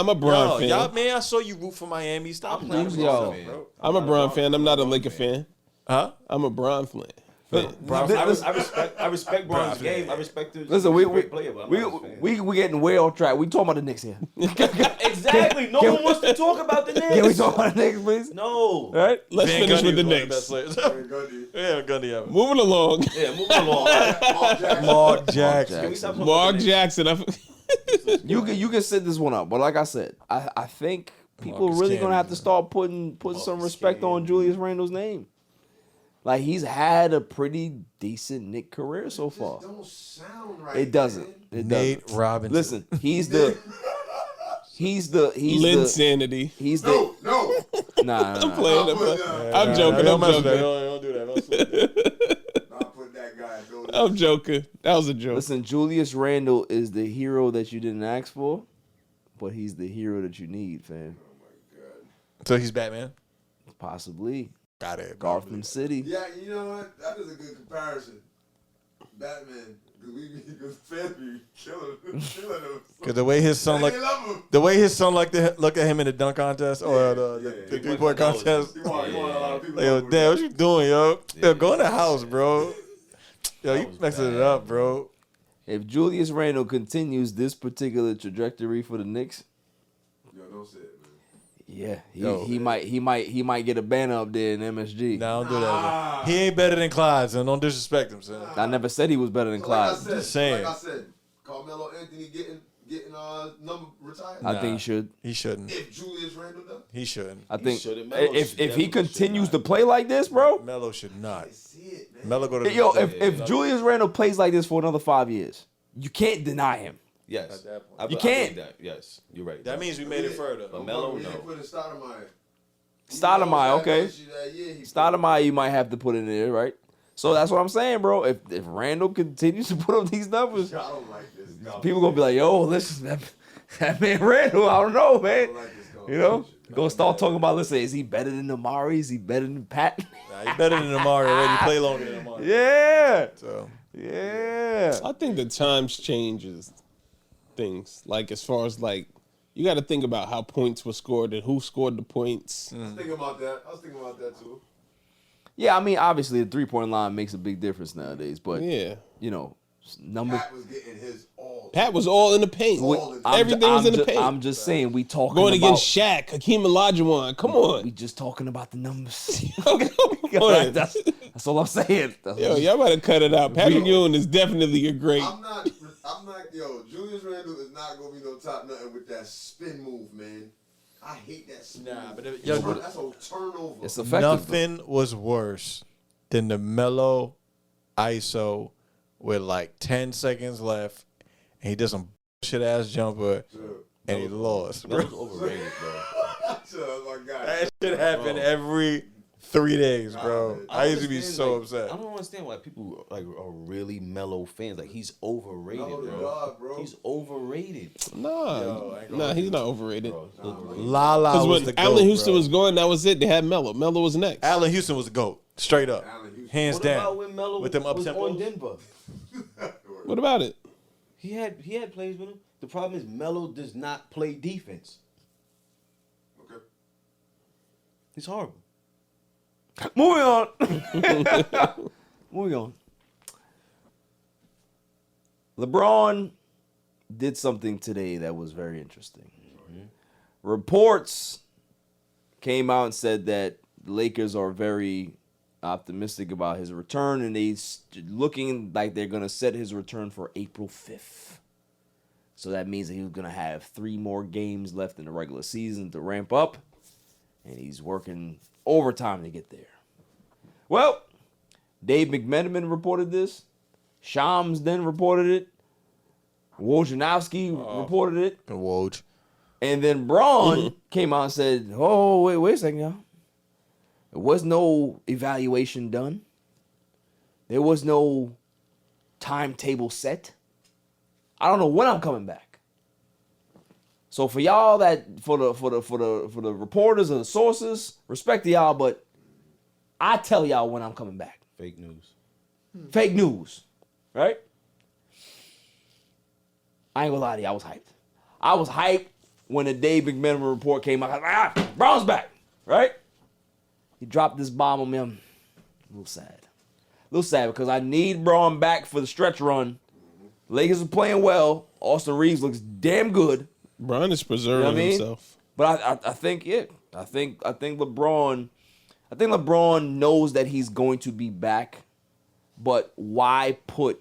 a Bron No, fan. y'all, man, I saw you root for Miami. Stop I'm playing not a with Bron yourself, fan. bro. I'm a Bron fan. I'm not a Laker fan. Huh? I'm a Bron fan. I respect Bron's game. I respect the Listen, he's a great player, but I'm not his fan. we getting way off track. We talking about the Knicks here. Exactly. No one wants to talk about the Knicks. Can we talk about the Knicks, please? No. All right. Let's Van finish Gundy with the was one of Knicks. best players. Gundy. Yeah, Gundy ever. Moving along. Yeah, moving along. Mark Jackson. Mark Can Jackson. we stop talking Mark about the Jackson. You can set this one up, but like I said, I think people Marcus really Camby, gonna have to start putting some respect on Julius Randle's name. Like he's had a pretty decent Knick career so far. Don't sound right. It doesn't. man. It Nate doesn't. Robinson. Listen, he's the Linsanity. he's the No. nah. I'm playing. I'm joking. Don't I'm mess with that. joking. Don't do that. Don't slip that. Not put that guy. Don't I'm joking. That was a joke. Listen, Julius Randle is the hero that you didn't ask for, but he's the hero that you need, fam. So he's Batman? Possibly. Got it. Gotham City. Yeah, you know what? That is a good comparison. Batman Because fans be killing him. Cause the way his son like to look at him in the dunk contest or the 3-point contest. Yo, damn, what you doing, yo? Yo, go in the house, bro. Yo, you messing it up, bro. If Julius Randle continues this particular trajectory for the Knicks, yo, don't say it, man. Yeah, he might get a banner up there in MSG. No, don't do that. Man. He ain't better than KLAWS, and don't disrespect him, son. I never said he was better than KLAWS. Just saying. Like I said, Carmelo Anthony getting number retired. I think he should. He shouldn't. If Julius Randle does, he shouldn't. I think if he continues to play like this, bro, Melo should not. Melo go to if Julius Randle plays like this for another 5 years, you can't deny him. Yes, you can't. That. Yes, you're right. That means we made it further. But Melo, no. Stoudemire, okay. Stoudemire, you might have to put in there, right? So that's what I'm saying, bro. If Randle continues to put up these numbers, I don't like this. People gonna be like, yo, listen, that man Randle, I don't know, man. You know, gonna start talking about, listen, is he better than Amari? Is he better than Pat? Nah, he better than Amari already. Play longer than Amari. Yeah. So yeah. I think the times changes things. Like as far as like, you got to think about how points were scored and who scored the points. I was thinking about that too. Yeah, I mean, obviously the 3-point line makes a big difference nowadays, but yeah, you know, numbers. Pat was getting his all. Pat was all in the paint. Everything was in the paint. I'm just saying, we talking going about, against Shaq, Hakeem Olajuwon. Come on, we just talking about the numbers. That's all I'm saying. Yo, y'all better cut it out. Patrick Ewing is definitely a great. I'm not. Yo, Julius Randle is not gonna be no top nothing with that spin move, man. I hate that spin. Nah, but that's a turnover. It's effective. Nothing was worse than the Melo ISO with like 10 seconds left, and he does some bullshit ass jumper, and he lost. That was overrated, bro. Oh my God. That shit happened every 3 days, bro. I used to be so upset. I don't understand why people like are really Melo fans. Like he's overrated, bro. He's overrated. Nah, he's not overrated. Lala was the GOAT, Allen Houston bro. was going. That was it. They had Melo. Melo was next. Allen Houston was the GOAT, straight up, hands What down. about when Melo with them up was tempos? on Denver? What about it? He had plays with him. The problem is Melo does not play defense. Okay. He's horrible. Moving on. Moving on. LeBron did something today that was very interesting. Reports came out and said that the Lakers are very optimistic about his return, and he's looking like they're going to set his return for April 5th. So that means that he's going to have 3 more games left in the regular season to ramp up, and he's working overtime to get there. Well, Dave McMenamin reported this. Shams then reported it. Wojnarowski reported it. Woj. And then Braun came out and said, oh, wait a second, y'all. There was no evaluation done. There was no timetable set. I don't know when I'm coming back. So for y'all for the reporters and the sources, respect to y'all, but I tell y'all when I'm coming back. Fake news. Fake news. Right? I ain't gonna lie to you, I was hyped. I was hyped when the Dave McMenamin report came out. I was like, Brown's back. Right? He dropped this bomb on me. I'm a little sad. A little sad because I need Braun back for the stretch run. Lakers are playing well. Austin Reeves looks damn good. Braun is preserving himself. But I think LeBron knows that he's going to be back. But why put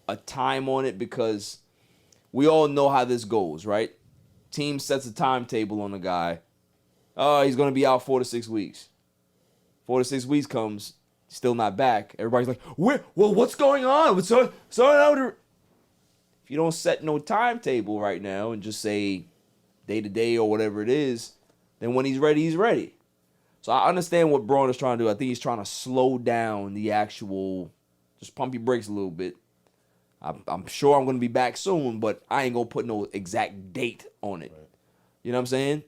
a time on it? Because we all know how this goes, right? Team sets a timetable on a guy. Oh, he's going to be out 4 to 6 weeks. 4 to 6 weeks comes, still not back. Everybody's like, well, what's going on? If you don't set no timetable right now and just say day to day or whatever it is, then when he's ready, he's ready. So I understand what Braun is trying to do. I think he's trying to slow down the actual, just pump your brakes a little bit. I'm sure I'm going to be back soon, but I ain't going to put no exact date on it. Right. You know what I'm saying?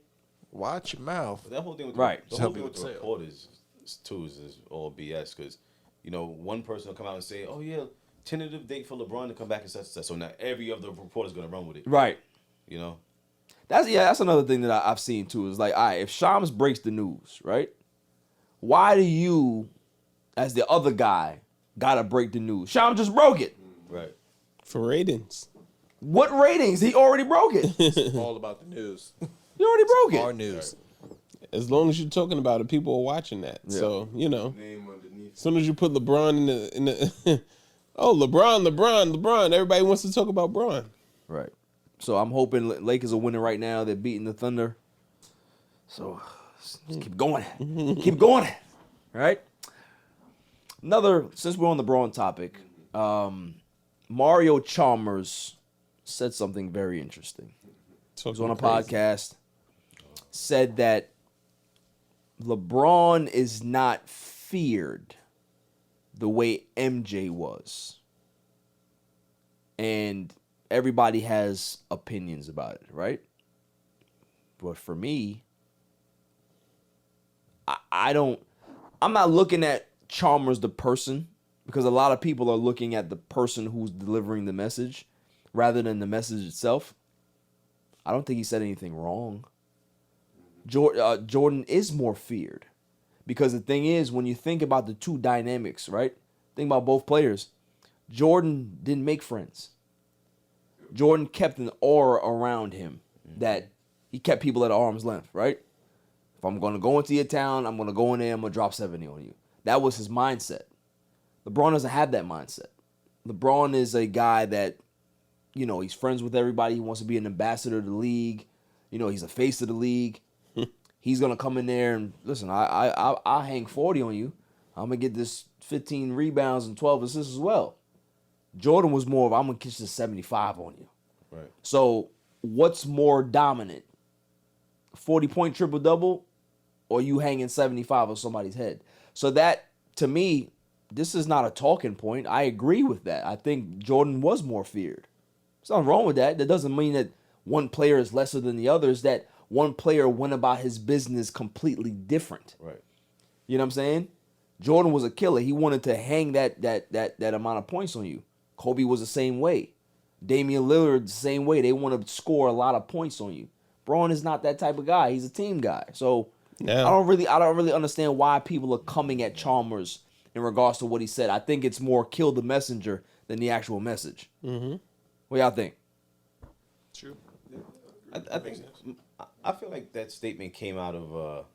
Watch your mouth. But that whole thing with right. the whole thing with the reporters too is all BS because, you know, one person will come out and say, oh yeah, tentative date for LeBron to come back and such. So now every other reporter's gonna run with it. Right. You know. That's another thing that I've seen too. Is like, all right, if Shams breaks the news, right? Why do you, as the other guy, gotta break the news? Shams just broke it. Right. For ratings. What ratings? He already broke it. It's all about the news. He already broke it. Our news. As long as you're talking about it, people are watching that. Yeah. So, you know, Name underneath. as soon as you put LeBron in the oh, LeBron, everybody wants to talk about Bron. Right. So I'm hoping Lakers are winning right now. They're beating the Thunder. So just keep going. Keep going. All right. Since we're on the Braun topic, Mario Chalmers said something very interesting. He was on a podcast, said that LeBron is not feared the way MJ was. And everybody has opinions about it, right? But for me, I'm not looking at Chalmers the person, because a lot of people are looking at the person who's delivering the message rather than the message itself. I don't think he said anything wrong. Jordan is more feared, because the thing is, when you think about the two dynamics, right? Think about both players. Jordan didn't make friends. Jordan kept an aura around him that he kept people at arm's length, right? If I'm going to go into your town, I'm going to go in there, I'm going to drop 70 on you. That was his mindset. LeBron doesn't have that mindset. LeBron is a guy that, you know, he's friends with everybody. He wants to be an ambassador of the league. You know, he's a face of the league. He's going to come in there and, listen, I'll hang 40 on you. I'm going to get this 15 rebounds and 12 assists as well. Jordan was more of, I'm going to catch this 75 on you. Right. So what's more dominant? 40-point triple-double or you hanging 75 on somebody's head? So that, to me, this is not a talking point. I agree with that. I think Jordan was more feared. There's nothing wrong with that. That doesn't mean that one player is lesser than the others, that one player went about his business completely different. Right. You know what I'm saying? Jordan was a killer. He wanted to hang that amount of points on you. Kobe was the same way. Damian Lillard the same way. They want to score a lot of points on you. Braun is not that type of guy. He's a team guy. So Yeah. I don't really understand why people are coming at Chalmers in regards to what he said. I think it's more kill the messenger than the actual message. Mm-hmm. What y'all think? True. I feel like that statement came out of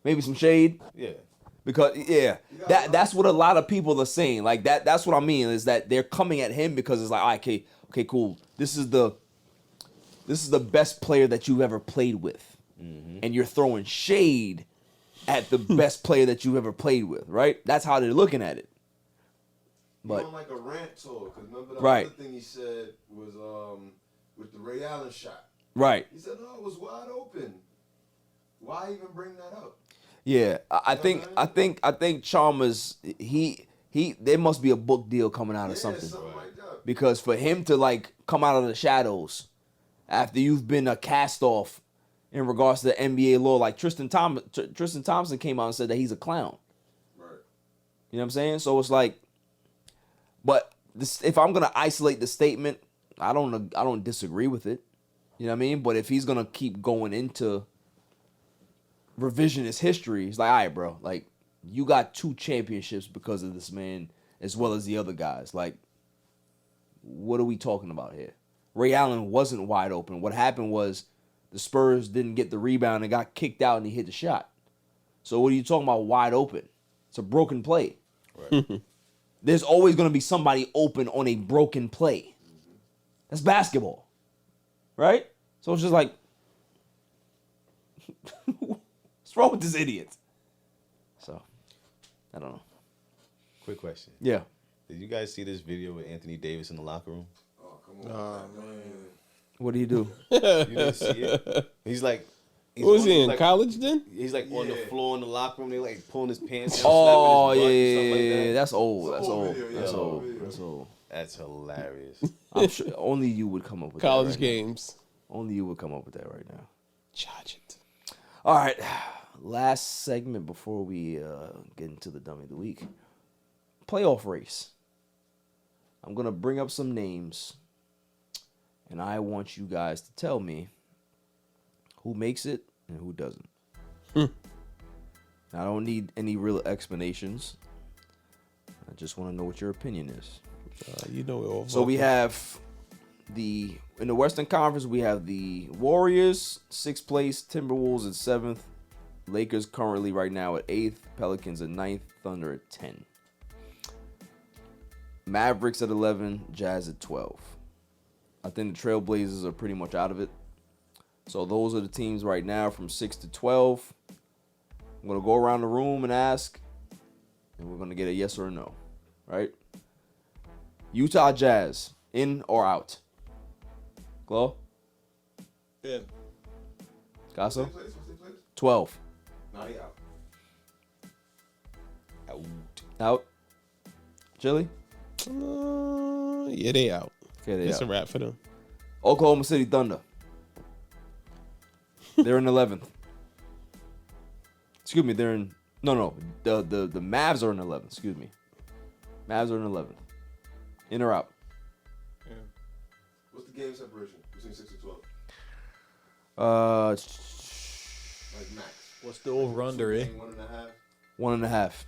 Maybe some shade. Yeah. Because that's what a lot of people are saying. Like that's what I mean, is that they're coming at him because it's like, all right, okay, cool. This is the best player that you've ever played with. Mm-hmm. And you're throwing shade at the best player that you've ever played with, right? That's how they're looking at it. But on like a rant tour, because remember the right. other thing he said was with the Ray Allen shot. Right. He said, "No, it was wide open. Why even bring that up?" Yeah, I think Chalmers, there must be a book deal coming out of something like that. Because for him to like come out of the shadows after you've been a cast off in regards to the NBA law, like Tristan Thompson came out and said that he's a clown. Right. You know what I'm saying? So it's like, but if I'm gonna isolate the statement, I don't disagree with it. You know what I mean? But if he's gonna keep going into revisionist history, he's like, all right, bro, like you got 2 championships because of this man as well as the other guys. Like, what are we talking about here? Ray Allen wasn't wide open. What happened was the Spurs didn't get the rebound and got kicked out and he hit the shot. So what are you talking about wide open? It's a broken play. Right. There's always going to be somebody open on a broken play. That's basketball. Right? So it's just like, what's wrong with this idiot? So, I don't know. Quick question. Yeah. Did you guys see this video with Anthony Davis in the locker room? Oh, come on. Man. What do you do? You didn't see it? He's like... What was he in college then? He's like on the floor in the locker room. They like pulling his pants down. Oh, slapping his butt yeah, and stuff like that. That's old. That's old. Video, That's yeah, old. video. That's old. That's hilarious. I'm sure only you would come up with College that right games. now. Only you would come up with that right now. Charge it. All right. Last segment before we get into the dummy of the week. Playoff race. I'm going to bring up some names, and I want you guys to tell me who makes it and who doesn't. I don't need any real explanations. I just want to know what your opinion is. You know it all. So we have in the Western Conference, we have the Warriors, 6th place, Timberwolves at 7th, Lakers currently right now at 8th, Pelicans at 9th, Thunder at 10. Mavericks at 11, Jazz at 12. I think the Trailblazers are pretty much out of it. So those are the teams right now from 6 to 12. I'm going to go around the room and ask, and we're going to get a yes or a no, right? Utah Jazz, in or out? Glow? In. Casso? 12. Nah, he out. Out. Chili? Yeah, they out. Okay, they It's out. a wrap for them. Oklahoma City Thunder. They're in 11th. Excuse me, they're in... No. The Mavs are in 11th. Excuse me. Mavs are in 11th. In or out? Yeah. What's the game separation between 6 and 12? Like max. What's the over-under, eh? 1.5. 1.5. Kyrie's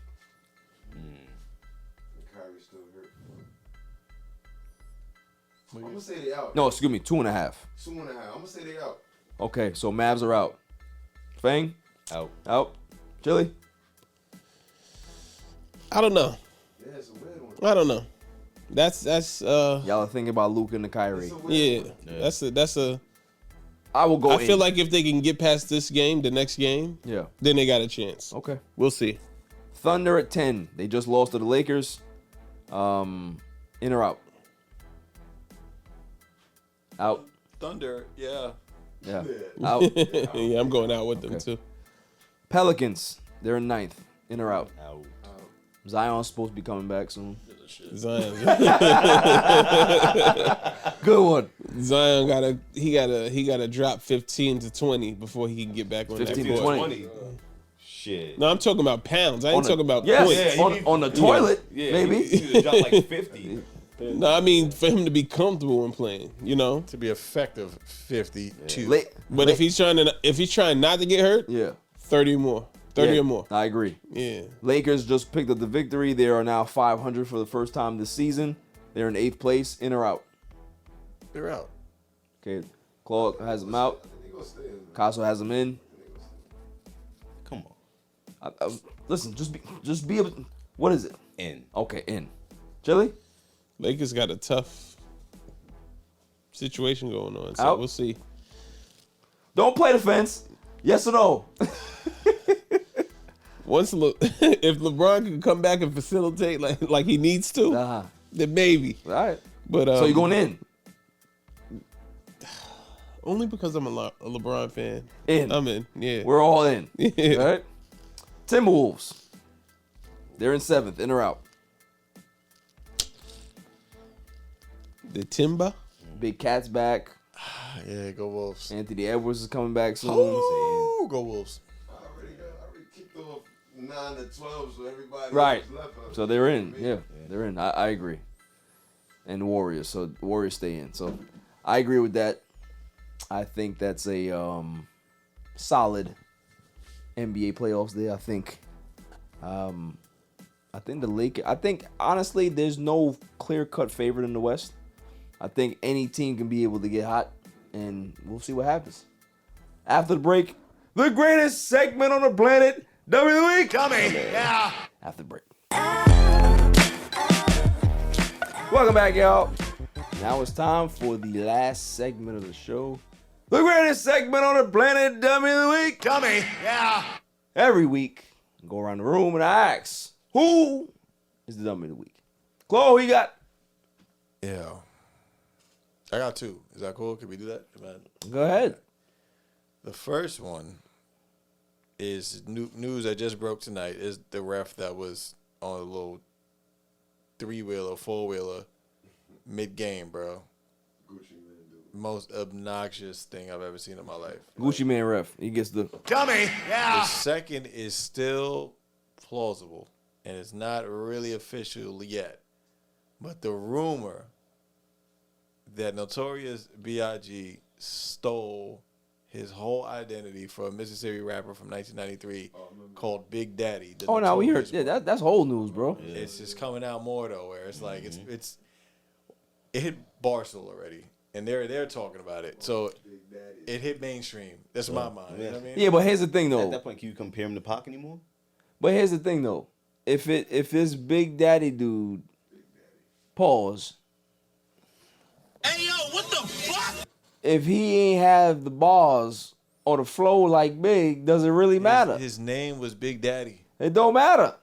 still hurt. I'm gonna say they out. No, excuse me, 2.5. 2.5. I'm gonna say they out. Okay, so Mavs are out. Fang? Out. Chili? I don't know. Yeah, it's a weird one. I don't know. That's y'all are thinking about Luke and the Kyrie. Yeah. That's a I will go I feel like if they can get past this game, the next game, yeah, then they got a chance. Okay. We'll see. Thunder at 10. They just lost to the Lakers. In or out? Out. Thunder, yeah. Yeah. Out. Yeah, I'm going out with them too. Pelicans. They're in 9th. In or out? Out. Zion's supposed to be coming back soon. Zion. Good one. Zion gotta drop 15 to 20 before he can get back on 15 that to court. 20. Shit. No, I'm talking about pounds. I ain't talking about yes, points. on the toilet, Yeah, maybe. he dropped like 50. No, I mean for him to be comfortable in playing, you know. To be effective, 52. But if he's trying not to get hurt, yeah, 30 more. 30 or more. I agree. Yeah. Lakers just picked up the victory. They are now 500 for the first time this season. They're in 8th place. In or out? They're out. Okay. Claude has them out. Casso has them in. Come on. Listen, just be able. What is it? In. Okay, in. Chili? Lakers got a tough situation going on, so Out. we'll see. Don't play the fence. Yes or no? Once if LeBron can come back and facilitate like he needs to, then maybe. All right. But so you're going in? Only because I'm a LeBron fan. In. I'm in. Yeah. We're all in. Yeah. All right. Timberwolves. They're in 7th. In or out? The Timber. Big Cat's back. Yeah, go Wolves. Anthony Edwards is coming back soon. Ooh, go Wolves. I already kicked off 9 to 12, so everybody Right. was left. So they're in. Yeah, they're in. I agree. And the Warriors. So the Warriors stay in. So I agree with that. I think that's a solid NBA playoffs there. I think the Lakers. I think honestly, there's no clear-cut favorite in the West. I think any team can be able to get hot, and we'll see what happens. After the break, the greatest segment on the planet, W of the Week. Coming. Yeah. After the break. Welcome back, y'all. Now it's time for the last segment of the show. The greatest segment on the planet, Dummy of the Week. Coming. Yeah. Every week, I go around the room and I ask, who is the Dummy of the Week? Chloe, who you got? Yeah. I got 2. Is that cool? Can we do that? Go ahead. The first one is news that just broke tonight. Is the ref that was on a little 3-wheeler, 4-wheeler mid-game, bro. Most obnoxious thing I've ever seen in my life. Gucci Man ref. He gets the... Coming. Yeah. The second is still plausible, and it's not really official yet. But the rumor that Notorious B.I.G. stole his whole identity from a Mississippi rapper from 1993 called Big Daddy. Oh, no, we heard. Yeah, that's whole news, bro. Yeah. It's just coming out more though, where it's like it hit Barstool already, and they're talking about it. So it hit mainstream. That's my mind. You know what I mean? Yeah, but here's the thing though. At that point, can you compare him to Pac anymore? But here's the thing though. If it's Big Daddy dude, pause. Hey, yo, what the fuck? If he ain't have the bars or the flow like Big, does it really matter? His name was Big Daddy. It don't matter.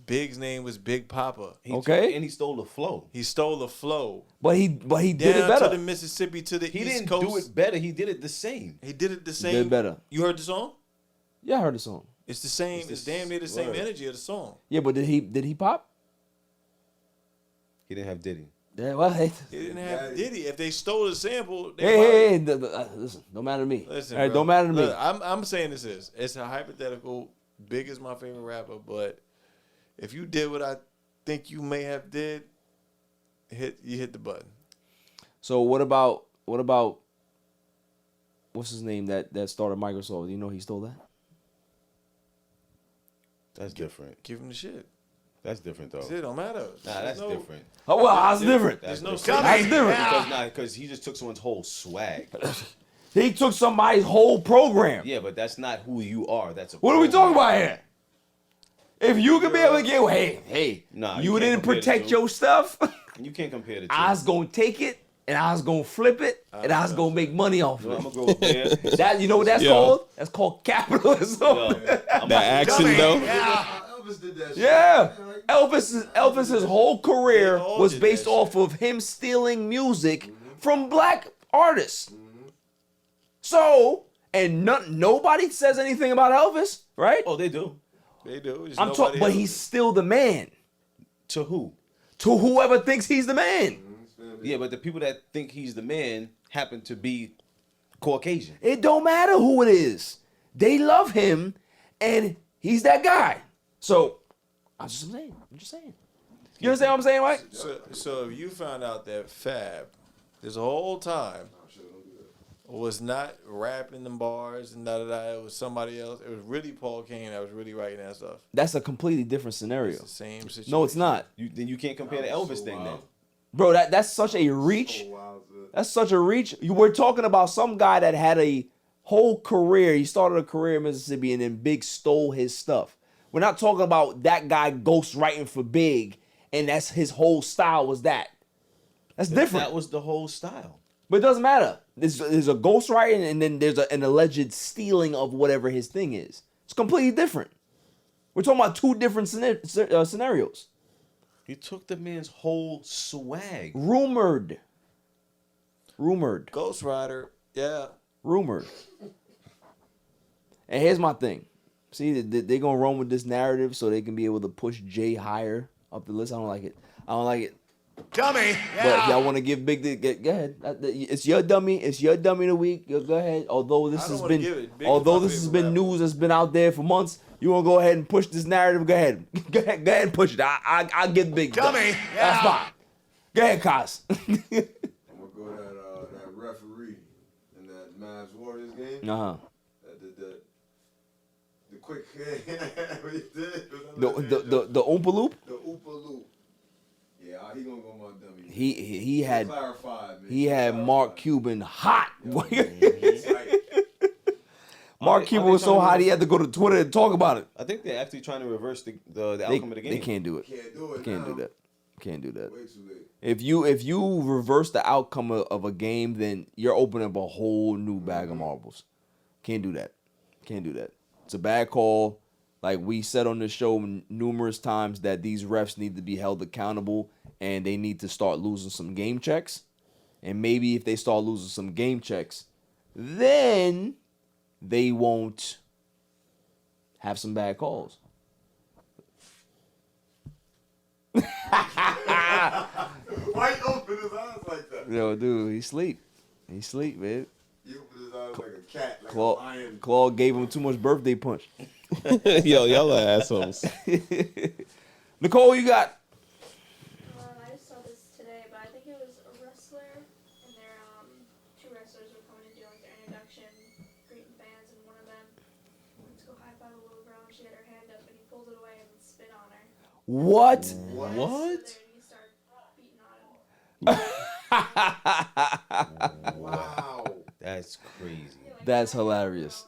Big's name was Big Papa. Okay. And he stole the flow. He stole the flow. But he did it Down better. to the Mississippi to the He East didn't Coast. do it better. He did it the same. He did it the same. Did better. You heard the song? Yeah, I heard the song. It's the same. It's damn near the same word. energy of the song. Yeah, but did he pop? He didn't have Diddy. Yeah, well, hey, He didn't have Diddy. If they stole the sample, they hey, listen, don't matter to me. Listen, All right, bro. don't matter to me. Look, I'm saying this is it's a hypothetical. Big is my favorite rapper, but if you did what I think you may have did, you hit the button. So what about what's his name that started Microsoft? You know he stole that? That's different. Give him the shit. That's different though. It don't matter. Nah, that's different. Oh well, how's different? That's no different. That's different. Because he just took someone's whole swag. He took somebody's whole program. Yeah, but that's not who you are. That's a What are we program. talking about here? If you could be able to get, hey, Nah, you you can't didn't compare the protect two. your stuff. You can't compare the two. I was gonna take it and I was gonna flip it and I was gonna make money off I'm it. gonna go with there. That you know what that's Yo. called? That's called capitalism. That accent though. Elvis did that shit. Yeah, Elvis's whole career They all was did based that off of him stealing music from black artists. So, and nobody says anything about Elvis, right? Oh, they do. They do. It's I'm nobody talking, but else. he's still the man. To who? To whoever thinks he's the man. Yeah, but the people that think he's the man happen to be Caucasian. It don't matter who it is. They love him, and he's that guy. So, I'm just saying. You understand what I'm saying, Mike? So if you found out that Fab, this whole time, was not rapping them bars and it was somebody else. It was really Paul Kane that was really writing that stuff. That's a completely different scenario. It's the same situation. No, it's not. Then you can't compare the Elvis thing then. Bro, that's such a reach. That's such a reach. We're talking about some guy that had a whole career. He started a career in Mississippi and then Big stole his stuff. We're not talking about that guy ghostwriting for Big and that's his whole style was that. That's different. That was the whole style. But it doesn't matter. There's a ghostwriting and then there's an alleged stealing of whatever his thing is. It's completely different. We're talking about two different scenarios. He took the man's whole swag. Rumored. Ghost Rider, yeah. Rumored. And here's my thing. See, they're going to run with this narrative so they can be able to push Jay higher up the list. I don't like it. Dummy. But if y'all want to give Big the go ahead. It's your dummy. It's your dummy of the week. Go ahead. Although this has been news that's been out there for months, you want to go ahead and push this narrative? Go ahead. Go ahead and push it. I'll give Big Dummy. That's fine. Go ahead, Kaz. I'm gonna go that referee in that Mavs Warriors game. Uh-huh. The quick what he did. The Oompa Loop? The Oompa Loop. Yeah, he gonna go my dummy. He had clarified, man. he had Mark Cuban hot. Mark Cuban was so hot he had to go to Twitter and talk about it. I think they're actually trying to reverse the outcome of the game. They can't do it. Can't do it. Can't do that. Way too late. If you reverse the outcome of a game, then you're opening up a whole new bag of marbles. Can't do that. It's a bad call. Like we said on the show numerous times that these refs need to be held accountable and they need to start losing some game checks. And maybe if they start losing some game checks, then they won't have some bad calls. Why you open his eyes like that? Yo, dude, he sleep, man. He opened his eyes like a cat, like a Claude, lion. Claude gave him too much birthday punch. Yo, y'all are assholes. Nicole, you got? I just saw this What? What? Wow. That's crazy. That's hilarious.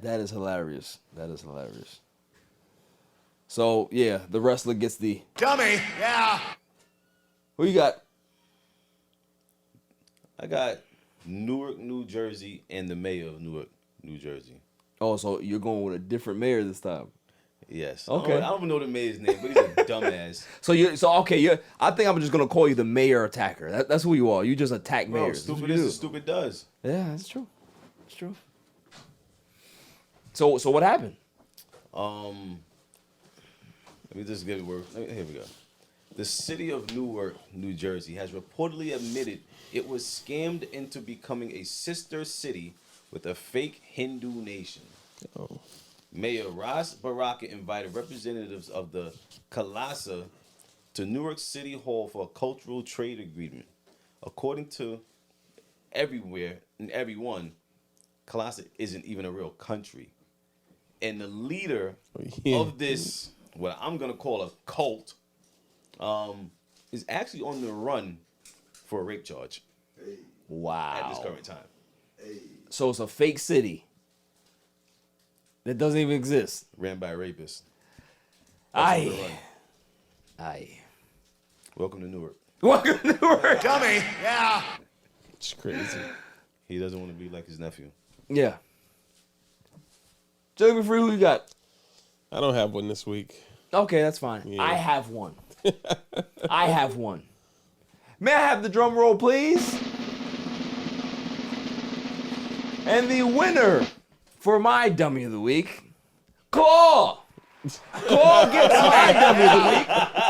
That is hilarious. That is hilarious. So yeah, the wrestler gets the Dummy. Yeah. Who you got? I got Newark, New Jersey, and the mayor of Newark, New Jersey. Oh, so you're going with a different mayor this time. Yes. Okay. I don't even know the mayor's name, but he's a dumbass. I think I'm just gonna call you the mayor attacker. That's who you are. You just attack Bro, mayors. stupid is as stupid does. Yeah, that's true. That's true. So what happened? Let me just give it word. Here we go. The city of Newark, New Jersey, has reportedly admitted it was scammed into becoming a sister city with a fake Hindu nation. Oh. Mayor Ras Baraka invited representatives of the KLAWS to Newark City Hall for a cultural trade agreement. According to everywhere and everyone, KLAWS isn't even a real country. And the leader of this, what I'm going to call a cult, is actually on the run for a rape charge. Wow. At this current time. So it's a fake city that doesn't even exist. Ran by a rapist. Aye. Welcome to Newark. Welcome to Newark. Dummy. Yeah. It's crazy. He doesn't want to be like his nephew. Yeah. Jelly Free, who you got? I don't have one this week. Okay, that's fine. Yeah. I have one. I have one. May I have the drum roll, please? And the winner for my dummy of the week, Claw. Claw gets my dummy of the week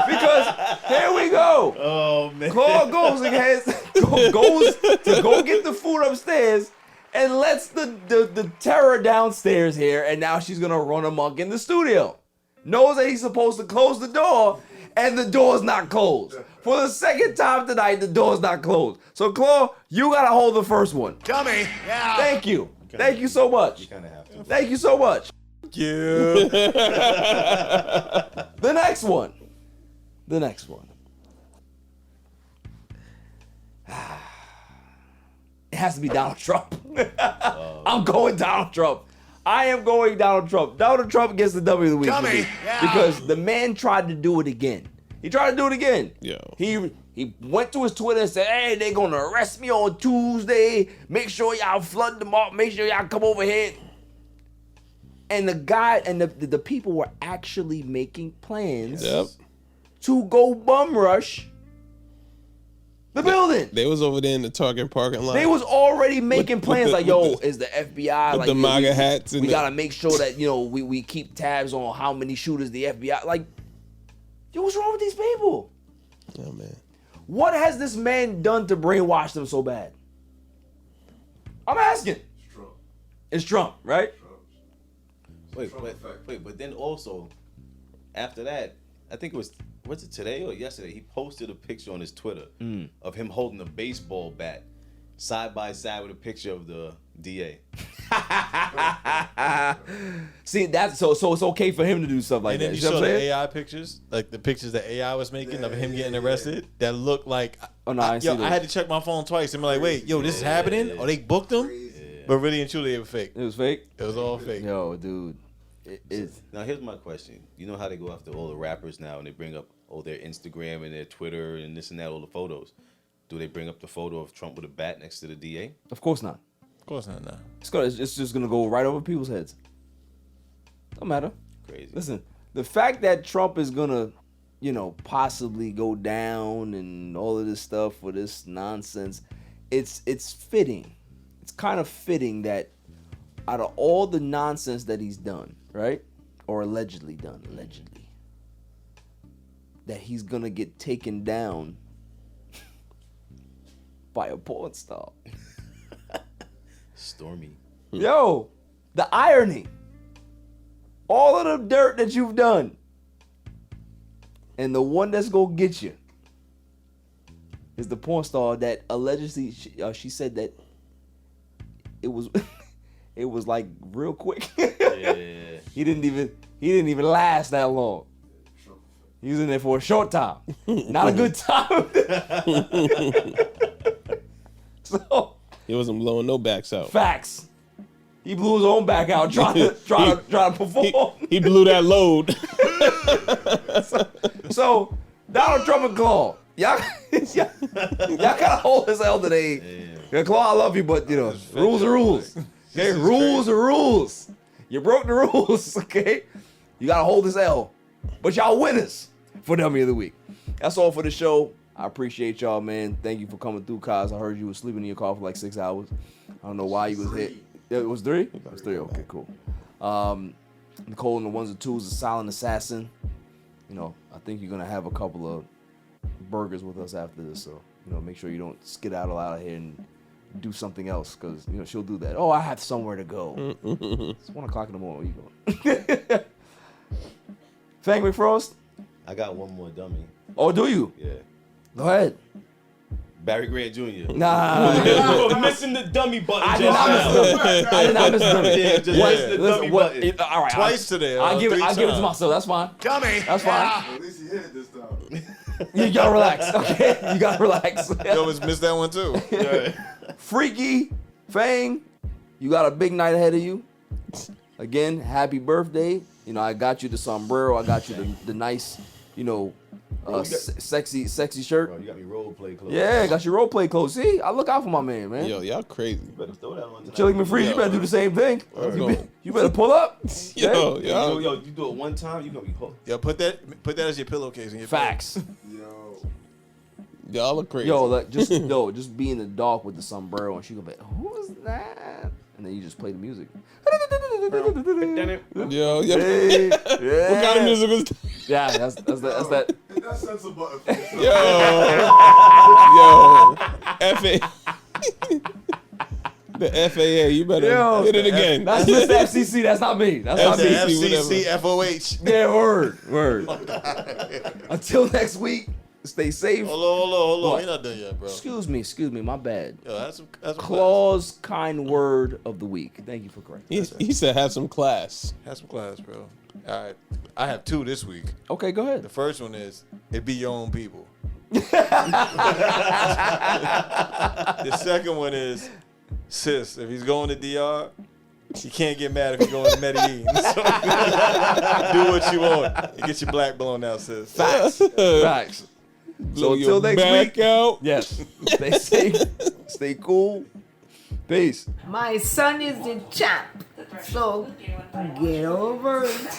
because here we go. Oh man. Claw goes to go get the food upstairs and lets the terror downstairs here, and now she's gonna run amok in the studio. Knows that he's supposed to close the door, and the door's not closed. For the second time tonight, the door's not closed. So, Claw, you gotta hold the first one. Dummy. Yeah. Thank you. Thank you so much. You kind of have to. Thank you so much. You. The next one. It has to be Donald Trump. I'm going Donald Trump. I am going Donald Trump. Donald Trump gets the W of the week for me, because the man tried to do it again. He tried to do it again. Yo. He went to his Twitter and said, hey, they're going to arrest me on Tuesday. Make sure y'all flood them off. Make sure y'all come over here. And the guy and the people were actually making plans to go bum rush the building. They was over there in the Target parking lot. They was already making plans like, yo, is the FBI like the MAGA hats? We gotta make sure that we keep tabs on how many shooters the FBI like. Yo, what's wrong with these people? Oh man, what has this man done to brainwash them so bad? I'm asking. It's Trump, right? Wait, but then also, after that, I think was it today or yesterday? He posted a picture on his Twitter of him holding a baseball bat side by side with a picture of the DA. See, that's so it's okay for him to do stuff like and that. then You you know saw what I'm the saying? AI pictures, like the pictures that AI was making of him getting arrested, that looked like. Oh no, I see I those. had to check my phone twice and be like, wait, yo, this is happening? Or they booked him? But really and truly, it was fake. It was fake? It was all fake. Yo, dude. It is. Now here's my question. You know how they go after all the rappers now and they bring up their Instagram and their Twitter and this and that, all the photos. Do they bring up the photo of Trump with a bat next to the DA? Of course not. Of course not, no. It's just gonna go right over people's heads. Don't matter. Crazy. Listen, the fact that Trump is gonna, possibly go down and all of this stuff for this nonsense, it's fitting. It's kind of fitting that out of all the nonsense that he's done, right? Or allegedly done, that he's gonna get taken down by a porn star. Stormy. Yo, the irony. All of the dirt that you've done. And the one that's gonna get you is the porn star that allegedly she said that it was like real quick. Yeah. He didn't even last that long. He was in there for a short time. Not a good time. So he wasn't blowing no backs out. Facts. He blew his own back out trying to perform. He blew that load. So Donald Trump and Claw, y'all gotta hold his L today. Yeah. Claw, I love you, but you know, rules are rules. Okay, rules are rules. You broke the rules. Okay, you gotta hold his L. But y'all winners for Dummy of the Week. That's all for the show. I appreciate y'all, man. Thank you for coming through, Kaz. I heard you was sleeping in your car for like 6 hours. I don't know why you was hit. It was 3? It was 3. Okay, cool. Nicole and the ones and twos, the silent assassin. You know, I think you're gonna have a couple of burgers with us after this, so you know, make sure you don't skedaddle out of here and do something else, because you know she'll do that. Oh, I have somewhere to go. It's 1 o'clock in the morning. Where you going? Fang McFrost? I got one more dummy. Oh, do you? Yeah. Go ahead. Barry Grant Jr. Nah. You were missing the dummy button. I did not miss the dummy. Yeah, just missed the dummy button. All right, Twice today. I'll give it to myself. That's fine. Dummy. That's fine. At least he hit it this time. You gotta relax, okay? You gotta relax. You always missed that one too. Freaky, Fang, you got a big night ahead of you. Again, happy birthday. You know, I got you the sombrero. I got you the nice, you know, sexy shirt. Bro, you got me role play clothes. Yeah, got your role play clothes. See, I look out for my man, man. Yo, y'all crazy. You better throw that on tonight. Chilling McFree, you better do the same thing. You better pull up. Yo, you do it one time, you gonna be hooked. Yo, put that as your pillowcase in your Facts. Y'all look crazy. Yo, like just be in the dark with the sombrero, and she gonna be, who is that? And then you just play the music. Yo, Hey, yeah. What kind of music was that? Yeah, that's that. Hit that censor button. The FAA, you better hit it again. That's Mr. FCC. That's not me. That's not me. FCC FOH. Yeah, word. Until next week, stay safe. Hold on. What? You're not done yet, bro. Excuse me, my bad. Yo, that's some Claws kind word of the week. Thank you for correcting. He said have some class. Have some class, bro. All right. I have 2 this week. Okay, go ahead. The first one is, it be your own people. The second one is, sis, if he's going to DR, you can't get mad if he's going to Medellin. So, do what you want and get your black blown out, sis. Facts. So until next week, out. Yes. Stay safe. Stay cool. Peace. My son is the champ. So get over it.